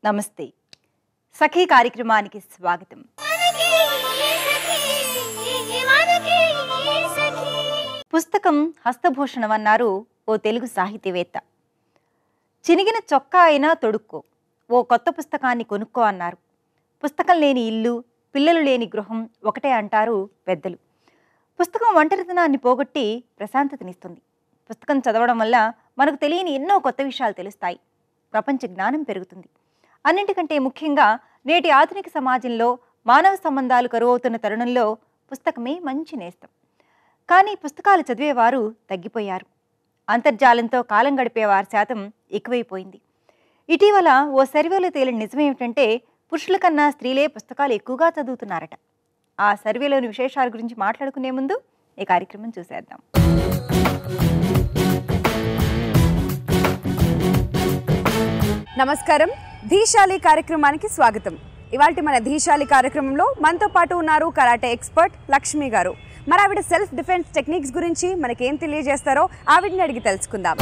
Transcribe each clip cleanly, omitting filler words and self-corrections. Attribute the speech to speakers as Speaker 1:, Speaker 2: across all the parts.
Speaker 1: నమస్తే సఖీ కార్యక్రమానికి స్వాగతం. పుస్తకం హస్తభూషణమన్నారు ఓ తెలుగు సాహితీవేత్త. చినిగిన చొక్కా అయినా తొడుక్కో, ఓ కొత్త పుస్తకాన్ని కొనుక్కో అన్నారు. పుస్తకం లేని ఇల్లు, పిల్లలు లేని గృహం ఒకటే అంటారు పెద్దలు. పుస్తకం ఒంటరితనాన్ని పోగొట్టి ప్రశాంతతనిస్తుంది. పుస్తకం చదవడం వల్ల మనకు తెలియని ఎన్నో కొత్త విషయాలు తెలుస్తాయి. ప్రపంచ జ్ఞానం పెరుగుతుంది. అన్నింటికంటే ముఖ్యంగా నేటి ఆధునిక సమాజంలో మానవ సంబంధాలు కరువవుతున్న తరుణంలో పుస్తకమే మంచి నేస్తం. కానీ పుస్తకాలు చదివేవారు తగ్గిపోయారు. అంతర్జాలంతో కాలం గడిపేవారి శాతం ఎక్కువైపోయింది. ఇటీవల ఓ సర్వేలో తేలిన నిజమేమిటంటే పురుషుల కన్నా స్త్రీలే పుస్తకాలు ఎక్కువగా చదువుతున్నారట. ఆ సర్వేలోని విశేషాల గురించి మాట్లాడుకునే ముందు ఈ కార్యక్రమం చూసేద్దాం.
Speaker 2: నమస్కారం, ధీశాలి కార్యక్రమానికి స్వాగతం. ఇవాల్టి మన ధీశాలి కార్యక్రమంలో మనతో పాటు ఉన్నారు కరాటే ఎక్స్పర్ట్ లక్ష్మి గారు. మరి ఆవిడ సెల్ఫ్ డిఫెన్స్ టెక్నిక్స్ గురించి మనకేం తెలియజేస్తారో ఆవిడని అడిగి తెలుసుకుందాం.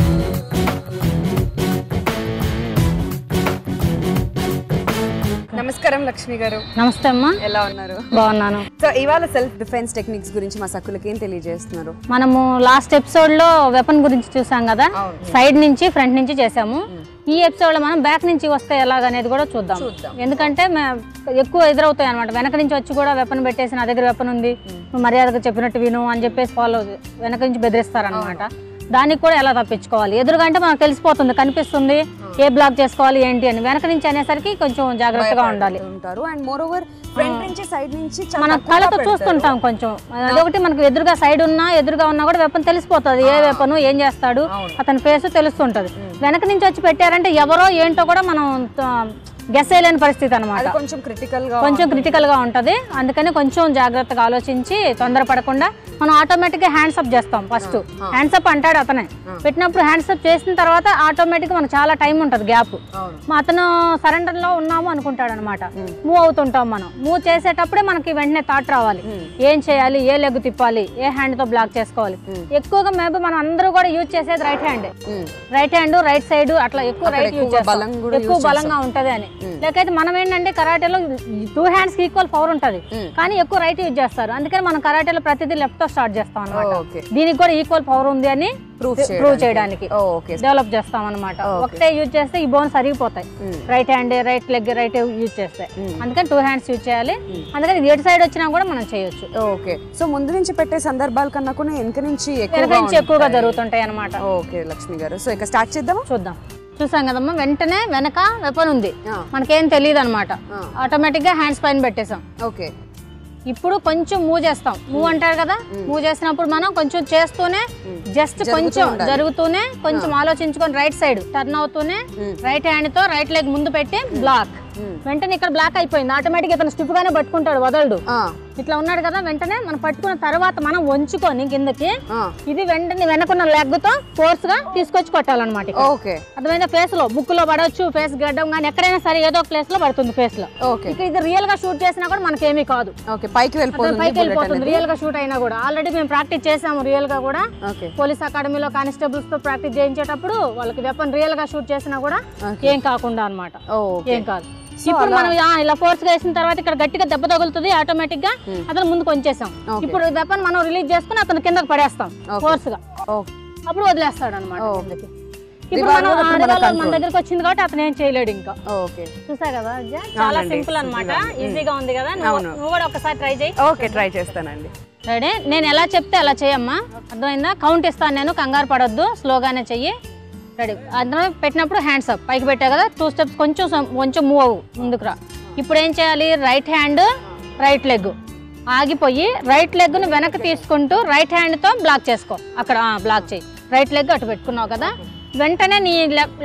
Speaker 2: నమస్కారం లక్ష్మి గారు.
Speaker 3: నమస్తే అమ్మా,
Speaker 2: ఎలా ఉన్నారు?
Speaker 3: బాగున్నాను.
Speaker 2: సో ఇవాళ సెల్ఫ్ డిఫెన్స్ టెక్నిక్స్ గురించి మా సక్కులకి ఏం తెలియజేస్తున్నారు?
Speaker 3: మనము లాస్ట్ ఎపిసోడ్ లో వెపన్ గురించి చూసాం కదా, సైడ్ నుంచి ఫ్రంట్ నుంచి చేసాము. ఈ ఎపిసోడ్ లో మనం బ్యాక్ నుంచి వస్తే ఎలాగనేది కూడా చూద్దాం. ఎందుకంటే ఎక్కువ ఎదురవుతాయి అనమాట. వెనక నుంచి వచ్చి కూడా వెపన్ పెట్టేసి నా దగ్గర వెపన్ ఉంది, మర్యాదగా చెప్పినట్టు విను అని చెప్పేసి ఫాలో వెనక నుంచి బెదిరిస్తారనమాట. దానికి కూడా ఎలా తప్పించుకోవాలి? ఎదురుగా అంటే మనకు తెలిసిపోతుంది, కనిపిస్తుంది ఏ బ్లాక్ చేసుకోవాలి ఏంటి అని. వెనక నుంచి అనేసరికి కొంచెం జాగ్రత్తగా ఉండాలి. మన కళ్ళతో చూస్తుంటాం కొంచెం. అదొకటి మనకు ఎదురుగా సైడ్ ఎదురుగా ఉన్నా కూడా వెపన్ తెలిసిపోతుంది. ఏ వెపన్ ఏం చేస్తాడు అతని ఫేస్ తెలుస్తుంటది. వెనక నుంచి వచ్చి పెట్టారంటే ఎవరో ఏంటో కూడా మనం గెస్ చేయలేని పరిస్థితి అనమాట. కొంచెం క్రిటికల్ గా ఉంటది. అందుకని కొంచెం జాగ్రత్తగా ఆలోచించి తొందరపడకుండా మనం ఆటోమేటిక్ గా హ్యాండ్స్ అప్ చేస్తాం. ఫస్ట్ హ్యాండ్స్ అప్ అంటాడు అతనే, పెట్టినప్పుడు హ్యాండ్స్ అప్ చేసిన తర్వాత ఆటోమేటిక్ మనకు చాలా టైం ఉంటది గ్యాప్. అతను సరెండర్ లో ఉన్నాము అనుకుంటాడు అనమాట. మూవ్ అవుతుంటాం. మనం మూవ్ చేసేటప్పుడే మనకి వెంటనే థాట్ రావాలి, ఏం చేయాలి, ఏ లెగ్ తిప్పాలి, ఏ హ్యాండ్ తో బ్లాక్ చేసుకోవాలి. ఎక్కువగా మేబీ మనం అందరూ కూడా యూజ్ చేసేది రైట్ హ్యాండ్, రైట్ సైడ్ అట్లా ఎక్కువ రైట్ యూజ్ చేస్తాం, ఎక్కువ బలంగా ఉంటది అని. లేకైతే మనం ఏంటంటే కరాటేలో 2 హ్యాండ్స్ కి ఈక్వల్ పవర్ ఉంటది, కానీ ఎక్కువ రైట్ యూజ్ చేస్తారు. అందుకని మనం కరాటేలో ప్రతిదీ లెఫ్ట్ తో స్టార్ట్ చేస్తాం అనమాట. దీనికి కూడా ఈక్వల్ పవర్ ఉంది అని ప్రూవ్ చేయడానికి డెవలప్ చేస్తాం అనమాట. ఒకటే యూజ్ చేస్తే ఈ బోన్స్ అరిగిపోతాయి. Right hand, right leg, right use చేస్తే. అందుకని 2 హ్యాండ్స్ యూజ్ చేయాలి. అందుకని ఎటు సైడ్ వచ్చినా కూడా మనం చేయొచ్చు.
Speaker 2: ఓకే. సో ముందు నుంచి పెట్టే సందర్భాల కన్నా కూడా వెనక నుంచి
Speaker 3: ఎక్కువగా జరుగుతుంటాయి అనమాట.
Speaker 2: ఓకే లక్ష్మి గారు, సో ఇక స్టార్ట్ చేద్దాం.
Speaker 3: చూద్దాం. చూసాం కదమ్మా, వెంటనే వెనక వెపన్ ఉంది, మనకేం తెలియదు అనమాట. ఆటోమేటిక్ గా హ్యాండ్స్ పైన పెట్టేసాం.
Speaker 2: ఓకే.
Speaker 3: ఇప్పుడు కొంచెం మూవ్ చేస్తాం. మూవ్ అంటారు కదా, మూవ్ చేసినప్పుడు మనం కొంచెం చేస్తూనే జస్ట్ కొంచెం జరుగుతూనే కొంచెం ఆలోచించుకొని రైట్ సైడ్ టర్న్ అవుతూనే రైట్ హ్యాండ్ తో రైట్ లెగ్ ముందు పెట్టి బ్లాక్. వెంటనే ఇక్కడ బ్లాక్ అయిపోయింది. ఆటోమేటిక్ ఇతను స్టిప్ గానే పట్టుకుంటాడు, వదలడు. ఇట్లా ఉన్నాడు కదా, వెంటనే మనం పట్టుకున్న తర్వాత మనం వంచుకొని కిందకి ఇది వెంటనే వెనకున్న లెగ్ తో ఫోర్స్ గా తీసుకొచ్చి కొట్టాలన్నమాట. అర్థమైందా? ఫేస్ లో, బుక్ లో పడవచ్చు, ఫేస్ గడ్డం కానీ ఎక్కడైనా సరే ఏదో ఒక ప్లేస్ లో పడుతుంది ఫేస్ లో. ఇది రియల్ గా షూట్ చేసినా కూడా మనకేమీ కాదు, పైకి వెళ్ళిపోతుంది. రియల్ గా షూట్ అయినా కూడా ఆల్రెడీ మేము ప్రాక్టీస్ చేసాము. రియల్ గా కూడా పోలీస్ అకాడమీలో కానిస్టేబుల్స్ తో ప్రాక్టీస్ చేయించేటప్పుడు వాళ్ళకి వెపన్ రియల్ గా షూట్ చేసినా కూడా ఏం కాకుండా అనమాట, ఏం కాదు. ఇప్పుడు మనం ఇలా ఫోర్స్ గా వేసిన తర్వాత ఇక్కడ గట్టిగా దెబ్బ తగులుతుంది, ఆటోమేటిక్ గా అతను ముందుకు వచ్చేసాం. ఇప్పుడు వెపన్ మనం రిలీజ్ చేసుకుని అతను కిందకి పడేస్తాం ఫోర్స్ గా, అప్పుడు వదిలేస్తాడు అనమాట. ఇప్పుడు మనం మన దగ్గరకు వచ్చింది కాబట్టి అతను ఏం చేయలేడు ఇంకా. చూసా కదా, చాలా సింపుల్ అనమాట, ఈజీగా ఉంది కదా. నువ్వు కూడా ఒకసారి ట్రై చేయి.
Speaker 2: ఓకే, ట్రై చేస్తానండి.
Speaker 3: రెడీ? నేను ఎలా చెప్తే అలా చేయమ్మా, అర్థమైందా? కౌంట్ ఇస్తాను నేను, కంగారు పడొద్దు, స్లోగానే చెయ్యి. రెడీ? అందులో పెట్టినప్పుడు హ్యాండ్స్ అప్, పైకి పెట్టా కదా, 2 స్టెప్స్ కొంచెం మూవ్ అవ్వు, ముందుకు రా. ఇప్పుడు ఏం చేయాలి? రైట్ హ్యాండ్, రైట్ లెగ్ ఆగిపోయి రైట్ లెగ్ను వెనక్కి తీసుకుంటూ రైట్ హ్యాండ్తో బ్లాక్ చేసుకో. అక్కడ బ్లాక్ చేయి. రైట్ లెగ్ అటు పెట్టుకున్నావు కదా, వెంటనే నీ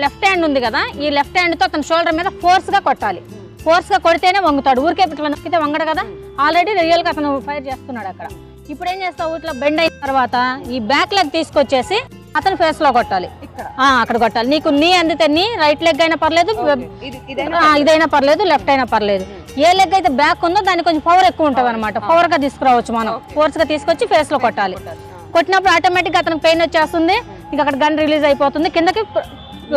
Speaker 3: లెఫ్ట్ హ్యాండ్ ఉంది కదా, ఈ లెఫ్ట్ హ్యాండ్తో అతని షోల్డర్ మీద ఫోర్స్గా కొట్టాలి. ఫోర్స్గా కొడితేనే వంగుతాడు, ఊరికే నొక్కితే వంగడు కదా. ఆల్రెడీ రియల్గా అతను ఫైర్ చేస్తున్నాడు అక్కడ. ఇప్పుడు ఏం చేస్తావు? ఇట్లా బెండ్ అయిన తర్వాత ఈ బ్యాక్ లెగ్ తీసుకొచ్చేసి అతని ఫేస్ లో కొట్టాలి, అక్కడ కొట్టాలి. నీకు నీ అందితే నీ రైట్ లెగ్ అయినా పర్లేదు, ఇదైనా పర్లేదు, లెఫ్ట్ అయినా పర్లేదు. ఏ లెగ్ అయితే బ్యాక్ ఉందో దానికి కొంచెం పవర్ ఎక్కువ ఉంటుంది అనమాట. పవర్ గా తీసుకురావచ్చు మనం, ఫోర్స్ గా తీసుకొచ్చి ఫేస్ లో కొట్టాలి. కొట్టినప్పుడు ఆటోమేటిక్ గా అతనికి పెయిన్ వచ్చేస్తుంది, ఇంకా అక్కడ గన్ రిలీజ్ అయిపోతుంది, కిందకి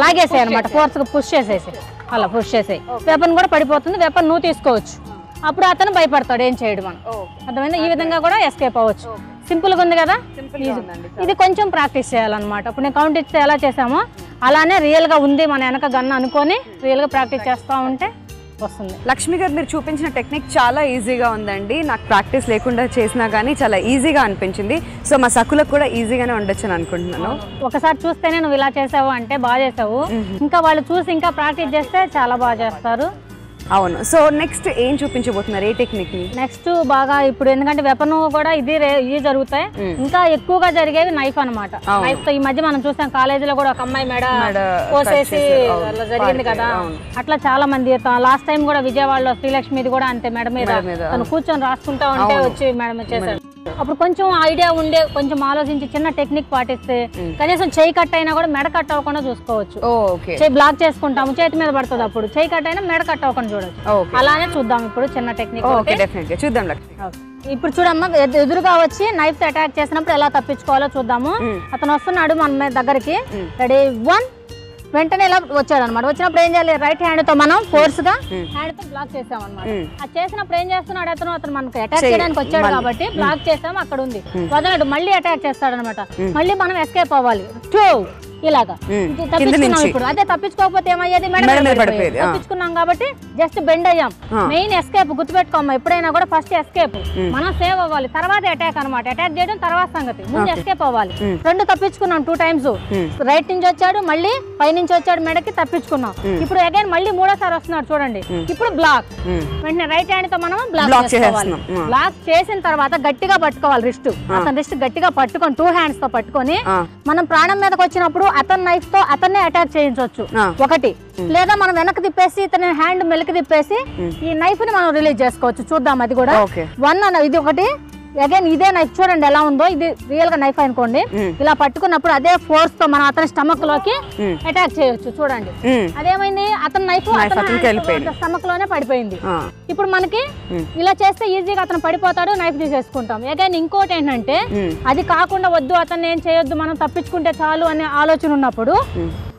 Speaker 3: లాగేసాయి అనమాట, ఫోర్స్ గా పుష్ చేసేసి. అలా పుష్ చేసే వెపన్ కూడా పడిపోతుంది, వెపన్ నువ్వు తీసుకోవచ్చు. అప్పుడు అతను భయపడతాడు, ఏం చేయడు మనం. అర్థమైందా? ఈ విధంగా కూడా ఎస్కేప్ అవ్వచ్చు. సింపుల్గా ఉంది కదా. ఇది కొంచెం ప్రాక్టీస్ చేయాలన్నమాట. ఇప్పుడు నేను కౌంట్ ఇస్తే ఎలా చేసామో అలానే రియల్గా ఉంది మన వెనక గన్ అనుకొని రియల్గా ప్రాక్టీస్ చేస్తూ ఉంటే వస్తుంది.
Speaker 2: లక్ష్మి గారు మీరు చూపించిన టెక్నిక్ చాలా ఈజీగా ఉందండి. నాకు ప్రాక్టీస్ లేకుండా చేసినా కానీ చాలా ఈజీగా అనిపించింది. సో మా సకులకు కూడా ఈజీగానే ఉండొచ్చు అని అనుకుంటున్నాను.
Speaker 3: ఒకసారి చూస్తేనే నువ్వు ఇలా చేసావు అంటే బాగా చేసావు, ఇంకా వాళ్ళు చూసి ఇంకా ప్రాక్టీస్ చేస్తే చాలా బాగా చేస్తారు.
Speaker 2: అవును. సో నెక్స్ట్ ఏం చూపించబోతున్నారు, ఏ టెక్నిక్ ని?
Speaker 3: నెక్స్ట్ బాగా ఇప్పుడు ఎందుకంటే వెపన్ కూడా ఇవి జరుగుతాయి, ఇంకా ఎక్కువగా జరిగేవి నైఫ్ అనమాట. నైఫ్ తో ఈ మధ్య మనం చూసాం కాలేజీలో కూడా ఒక అమ్మాయి మెడ కోసేసి అలా జరిగింది కదా. అట్లా చాలా మంది లాస్ట్ టైం కూడా విజయవాడలో శ్రీలక్ష్మిది కూడా అంతే, మెడ మీద తను కూర్చొని రాసుకుంటా ఉంటే వచ్చి మేడం చేశారు. అప్పుడు కొంచెం ఐడియా ఉండే కొంచెం ఆలోచించి చిన్న టెక్నిక్ పాటిస్తే కనీసం చేయి కట్ అయినా కూడా మెడ కట్ అవ్వకుండా చూసుకోవచ్చు. చేయి బ్లాక్ చేసుకుంటాము, చేతి మీద పడుతుంది, అప్పుడు చేయి కట్ అయినా మెడ కట్ అవ్వకుండా చూడొచ్చు. అలానే చూద్దాం ఇప్పుడు చిన్న టెక్నిక్
Speaker 2: చూద్దాం.
Speaker 3: ఇప్పుడు చూడమ్మా, ఎదురుగా వచ్చి నైఫ్ తో అటాక్ చేసినప్పుడు ఎలా తప్పించుకోవాలో చూద్దాము. అతను వస్తున్నాడు మన దగ్గరికి, రెడీ 1 వెంటనే ఇలా వచ్చాడు అనమాట. వచ్చినప్పుడు ఏం చేయాలి, రైట్ హ్యాండ్ తో మనం ఫోర్స్ గా హ్యాండ్ తో బ్లాక్ చేసాం అనమాట. అది చేసినప్పుడు ఏం చేస్తున్నాడు అతను మనకు అటాక్ చేయడానికి వచ్చాడు కాబట్టి బ్లాక్ చేసాం, అక్కడ ఉంది వదలడు, మళ్ళీ అటాక్ చేస్తాడు అనమాట. మళ్ళీ మనం ఎస్కేప్ అవ్వాలి ఇలాగా తప్పించుకున్నాం. ఇప్పుడు అదే తప్పించుకోకపోతే ఏమయ్యేది, తప్పించుకున్నాం కాబట్టి జస్ట్ బెండ్ అయ్యాం. మెయిన్ ఎస్కేప్ గుర్తుపెట్టుకోమ్మా, ఎప్పుడైనా కూడా ఫస్ట్ ఎస్కేప్ మనం సేవ్ అవ్వాలి, తర్వాత అటాక్ అనమాట. అటాక్ చేయడం తర్వాత సంగతి, ముందు ఎస్కేప్ అవ్వాలి. 2 తప్పించుకున్నాం 2 టైమ్స్. రైట్ నుంచి వచ్చాడు, మళ్ళీ పై నుంచి వచ్చాడు, మెడకి తప్పించుకున్నాం. ఇప్పుడు అగైన్ మళ్ళీ 3వ సారి వస్తున్నాడు చూడండి. ఇప్పుడు బ్లాక్, వెంటనే రైట్ హ్యాండ్ తో మనం బ్లాక్ చేసుకోవాలి. బ్లాక్ చేసిన తర్వాత గట్టిగా పట్టుకోవాలి రిస్ట్. అతని రిస్ట్ గట్టిగా పట్టుకొని 2 హ్యాండ్స్ తో పట్టుకొని మనం ప్రాణం మీదకి వచ్చినప్పుడు అతని నైఫ్ తో అతన్నే అటాక్ చేయించవచ్చు ఒకటి, లేదా మనం వెనక్కి తిప్పేసి ఇతని హ్యాండ్ మెలికి తిప్పేసి ఈ నైఫ్ ని మనం రిలీజ్ చేసుకోవచ్చు. చూద్దాం అది కూడా. 1 ఇది ఒకటి. అగైన్ ఇదే నైఫ్ చూడండి ఎలా ఉందో, ఇది రియల్ గా నైఫ్ అనుకోండి. ఇలా పట్టుకున్నప్పుడు అదే ఫోర్స్ తో మనం అతని స్టమక్ లోకి అటాక్ చేయొచ్చు. చూడండి అదేమైంది, అతని నైఫ్ స్టమక్ లోనే పడిపోయింది. ఇప్పుడు మనకి ఇలా చేస్తే ఈజీగా అతను పడిపోతాడు, నైఫ్ తీసేసుకుంటాం. అగైన్ ఇంకోటి ఏంటంటే, అది కాకుండా వద్దు అతను ఏం చేయొద్దు మనం తప్పించుకుంటే చాలు అనే ఆలోచన ఉన్నప్పుడు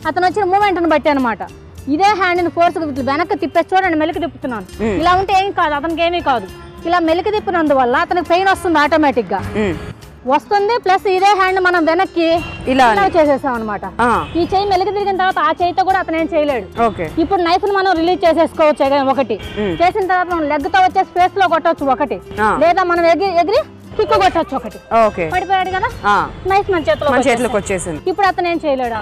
Speaker 3: అతను వచ్చిన మూమెంట్ ని బట్టి అనమాట ఇదే హ్యాండ్ ని ఫోర్స్ వెనక్కి తిప్పేసి చూడండి, మెలికి తిప్పుతున్నాను. ఇలా ఉంటే ఏం కాదు, అతనికి ఏమీ కాదు. ఇలా మెలికి తిప్పినందువల్ల అతనికి పెయిన్ వస్తుంది, ఆటోమేటిక్ గా వస్తుంది. ప్లస్ ఇదే హ్యాండ్ మనం వెనక్కి ఇలా చేసేసాం అనమాట. ఈ చెయ్యి మెలికి తిరిగిన తర్వాత ఆ చేయితో కూడా అతను ఏం చేయలేడు. ఇప్పుడు నైఫ్ ని మనం రిలీజ్ చేసేసుకోవచ్చు ఒకటి. చేసిన తర్వాత మనం లెగ్ తో వచ్చే స్పేస్ లో కొట్టవచ్చు ఒకటి, లేదా మనం ఎగిరి కిక్ కొట్టచ్చు ఒకటి. పడిపోయాడు కదా, నైఫ్ మన చేతిలోకి వచ్చేసింది. ఇప్పుడు అతను ఏం చేయలేడు.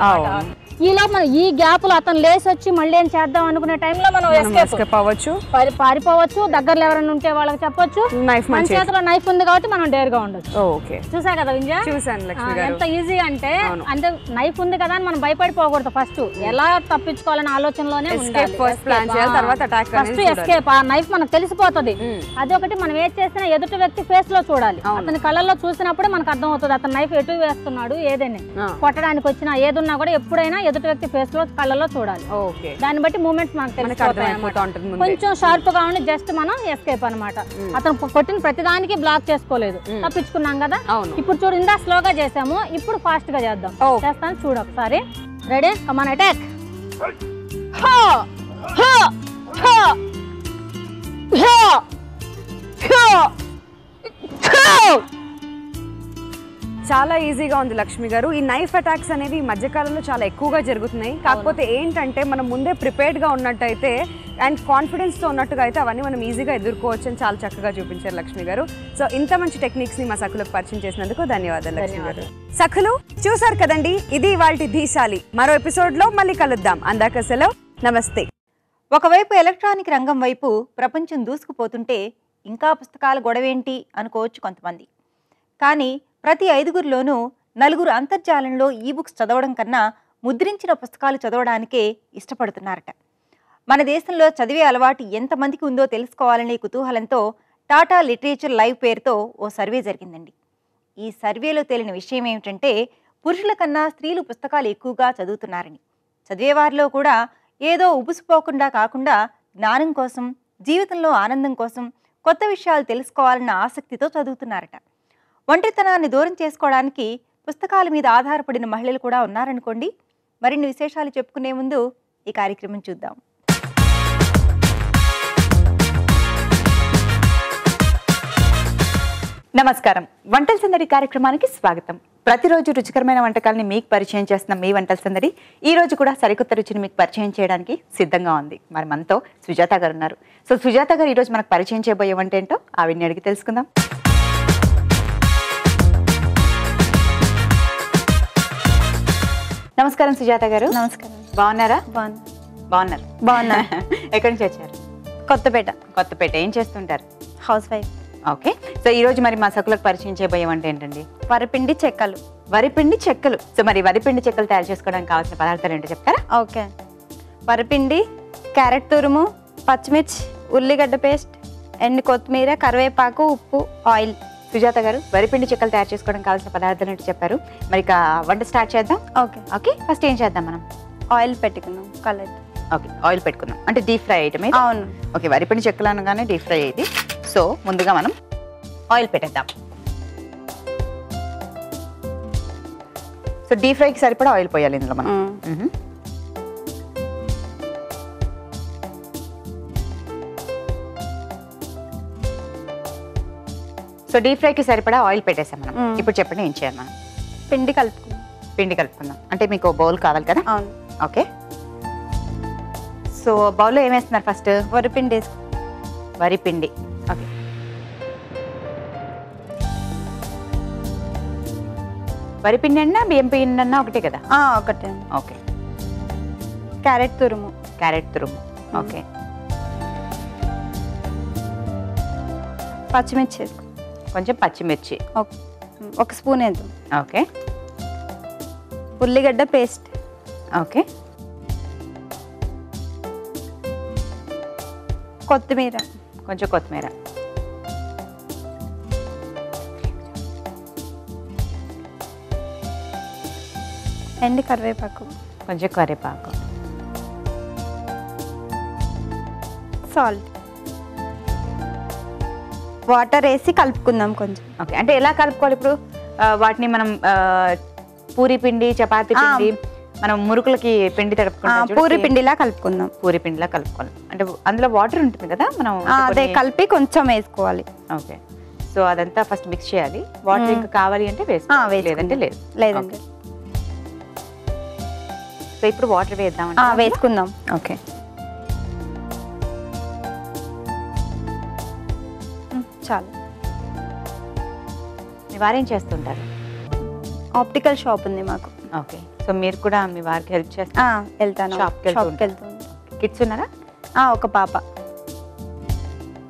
Speaker 3: ఈలో మనం ఈ గ్యాప్ లో అతను లేసి వచ్చి మళ్ళీ ఏం చేద్దాం అనుకునే టైంలో మనం ఎస్కేప్ అవ్వచ్చు, పారిపోవచ్చు. దగ్గరలో ఎవరైనా ఉంటే వాళ్ళకి చెప్పొచ్చు. మన చేతిలో నైఫ్ ఉంది కాబట్టి మనం డేర్ గా ఉండొచ్చు. చూసా కదా వింజా, ఎంత ఈజీ అంటే నైఫ్ ఉంది కదా అని మనం భయపడిపోకూడదు. ఫస్ట్ ఎలా తప్పించుకోవాలని ఆలోచనలోనే ఫస్ట్ ఎస్కేప్. ఆ నైఫ్ మనకు తెలిసిపోతుంది. అదొకటి. మనం ఏది చేసినా ఎదుటి వ్యక్తి ఫేస్ లో చూడాలి. అతని కళ్ళల్లో చూసినప్పుడే మనకు అర్థం అవుతుంది అతను నైఫ్ ఎటు వేస్తున్నాడు. ఏదైనా కొట్టడానికి వచ్చినా ఏదున్నా కూడా ఎప్పుడైనా ఎదుటి వ్యక్తి ఫేస్ లో కళ్ళలో చూడాలి. దాన్ని బట్టి మూమెంట్స్ మనకు తెలిసిపోతాయి. కొంచెం షార్ప్ గా ఉండి జస్ట్ మనం ఎస్కేప్ అనమాట. అతను కొట్టిన ప్రతిదానికి బ్లాక్ చేసుకోలేదు, తప్పించుకున్నాం కదా. ఇప్పుడు చూడు, ఇందా స్లోగా చేసాము, ఇప్పుడు ఫాస్ట్ గా చేద్దాం. చేస్తాను చూడు ఒకసారి. రెడీ, కమాన్ అటాక్. చాలా ఈజీగా ఉంది లక్ష్మి గారు. ఈ నైఫ్ అటాక్స్ అనేవి ఈ మధ్యకాలంలో చాలా ఎక్కువగా జరుగుతున్నాయి. కాకపోతే ఏంటంటే మనం ముందే ప్రిపేర్డ్గా ఉన్నట్టయితే అండ్ కాన్ఫిడెన్స్తో ఉన్నట్టుగా అయితే అవన్నీ మనం ఈజీగా ఎదుర్కోవచ్చు అని చాలా చక్కగా చూపించారు లక్ష్మి గారు. సో ఇంత మంచి టెక్నిక్స్ని మా సఖులకు పరిచయం చేసినందుకు ధన్యవాదాలు లక్ష్మి గారు. సఖులు చూసారు కదండి, ఇది ఇవాల్టి ధీశాలి. మరో ఎపిసోడ్లో మళ్ళీ కలుద్దాం. అందాక సెలవు, నమస్తే.
Speaker 1: ఒకవైపు ఎలక్ట్రానిక్ రంగం వైపు ప్రపంచం దూసుకుపోతుంటే ఇంకా పుస్తకాల గొడవేంటి అనుకోవచ్చు కొంతమంది. కానీ ప్రతి 5గురిలోనూ 4 అంతర్జాలంలో ఈబుక్స్ చదవడం కన్నా ముద్రించిన పుస్తకాలు చదవడానికే ఇష్టపడుతున్నారట. మన దేశంలో చదివే అలవాటు ఎంతమందికి ఉందో తెలుసుకోవాలనే కుతూహలంతో టాటా లిటరేచర్ లైవ్ పేరుతో ఓ సర్వే జరిగిందండి. ఈ సర్వేలో తేలిన విషయం ఏమిటంటే, పురుషుల కన్నా స్త్రీలు పుస్తకాలు ఎక్కువగా చదువుతున్నారని. చదివేవారిలో కూడా ఏదో ఉబుసుపోకుండా కాకుండా జ్ఞానం కోసం, జీవితంలో ఆనందం కోసం, కొత్త విషయాలు తెలుసుకోవాలన్న ఆసక్తితో చదువుతున్నారట. ఒంటరితనాన్ని దూరం చేసుకోవడానికి పుస్తకాల మీద ఆధారపడిన మహిళలు కూడా ఉన్నారనుకోండి. మరిన్ని విశేషాలు చెప్పుకునే ముందు ఈ కార్యక్రమం చూద్దాం.
Speaker 4: నమస్కారం. వంటల సందడి కార్యక్రమానికి స్వాగతం. ప్రతిరోజు రుచికరమైన వంటకాలని మీకు పరిచయం చేస్తున్న మీ వంటల సందడి ఈ రోజు కూడా సరికొత్త రుచిని మీకు పరిచయం చేయడానికి సిద్ధంగా ఉంది. మరి మనతో సుజాత గారు ఉన్నారు. సో సుజాత గారు ఈరోజు మనకు పరిచయం చేయబోయే వంట ఏంటో ఆవిడని అడిగి తెలుసుకుందాం. నమస్కారం సుజాత గారు.
Speaker 1: నమస్కారం.
Speaker 4: బాగున్నారా?
Speaker 1: బాగున్నారు.
Speaker 4: బాగున్నారు. ఎక్కడి నుంచి వచ్చారు? కొత్తపేట. ఏం చేస్తుంటారు?
Speaker 1: House wife.
Speaker 4: ఓకే. సో ఈ రోజు మరి మా సకులకు పరిచయం చేయబోయే వంట ఏంటండి?
Speaker 1: వరిపిండి చెక్కలు.
Speaker 4: వరిపిండి చెక్కలు. సో మరి వరిపిండి చెక్కలు తయారు చేసుకోవడానికి కావాల్సిన పదార్థాలు ఏంటో చెప్తారా?
Speaker 1: ఓకే. వరిపిండి, క్యారెట్ తురుము, పచ్చిమిర్చి, ఉల్లిగడ్డ పేస్ట్, ఎండు కొత్తిమీర, కరివేపాకు, ఉప్పు, ఆయిల్.
Speaker 4: సుజాత గారు, వరిపిండి చెక్కలు తయారు చేసుకోవడానికి కావాల్సిన పదార్థాలు ఏంటో చెప్పారు. మరి ఇక వంట స్టార్ట్ చేద్దాం.
Speaker 1: ఓకే.
Speaker 4: ఫస్ట్ ఏం చేద్దాం మనం?
Speaker 1: ఆయిల్ పెట్టుకుందాం. కలర్.
Speaker 4: ఓకే, ఆయిల్ పెట్టుకుందాం. అంటే డీప్ ఫ్రై ఐటమ్ ఇది?
Speaker 1: అవును.
Speaker 4: ఓకే, వరిపిండి చెక్కలు అనగానే డీప్ ఫ్రై ఇది. సో ముందుగా మనం ఆయిల్ పెట్టేద్దాం. సో డీప్ ఫ్రైకి సరిపడా ఆయిల్ పోయాలి ఇందులో మనం. సో డీప్ ఫ్రైకి సరిపడా ఆయిల్ పెట్టేసాం మనం. ఇప్పుడు చెప్పండి ఏం చేయాలి మనం?
Speaker 1: పిండి కలుపుకుందాం. అంటే
Speaker 4: మీకు బౌల్ కావాలి కదా?
Speaker 1: అవును.
Speaker 4: ఓకే. సో బౌల్లో ఏం వేస్తున్నారు ఫస్ట్?
Speaker 1: వరిపిండి.
Speaker 4: వరిపిండి. ఓకే. వరిపిండి అన్నా బియ్యం పిండి అన్నా ఒకటే కదా?
Speaker 1: ఒకటే.
Speaker 4: ఓకే.
Speaker 1: క్యారెట్ తురుము.
Speaker 4: ఓకే.
Speaker 1: పచ్చిమిర్చి వేసుకో.
Speaker 4: కొంచెం పచ్చిమిర్చి.
Speaker 1: ఒక స్పూన్ వేద్దాం.
Speaker 4: ఓకే.
Speaker 1: ఉల్లిగడ్డ పేస్ట్.
Speaker 4: ఓకే.
Speaker 1: కొత్తిమీర.
Speaker 4: కొంచెం కొత్తిమీర.
Speaker 1: ఎండు కరివేపాకు.
Speaker 4: కొంచెం కరివేపాకు.
Speaker 1: సాల్ట్. వాటర్ వేసి కలుపుకుందాం కొంచెం.
Speaker 4: ఓకే. అంటే ఎలా కలుపుకోవాలి ఇప్పుడు? వాటిని మనం పూరి పిండి, చపాతీ పిండి, మనం మురుకులకి పిండి తడుపుకుంటాం.
Speaker 1: పూరి పిండిలా కలుపుకుందాం.
Speaker 4: పూరి పిండిలా కలుపుకోవాలి. అంటే అందులో వాటర్ ఉంటుంది కదా, మనం
Speaker 1: అదే కలిపి కొంచెం వేసుకోవాలి.
Speaker 4: ఓకే. సో అదంతా ఫస్ట్ మిక్స్ చేయాలి. వాటర్ ఇంకా కావాలి అంటే వేసుకోవాలి, లేదంటే
Speaker 1: లేదండి.
Speaker 4: సో ఇప్పుడు వాటర్ వేద్దాం.
Speaker 1: వేసుకుందాం.
Speaker 4: ఓకే.
Speaker 1: చాలు.
Speaker 4: మీ వారేం చేస్తుంటారు?
Speaker 1: ఆప్టికల్ షాప్ ఉంది మాకు.
Speaker 4: ఓకే. సో మీరు కూడా మీ వారికి హెల్ప్ చేస్తారా?
Speaker 1: వెళ్తాను.
Speaker 4: షాప్కి వెళ్తాను. కిడ్స్ ఉన్నారా?
Speaker 1: ఒక పాప.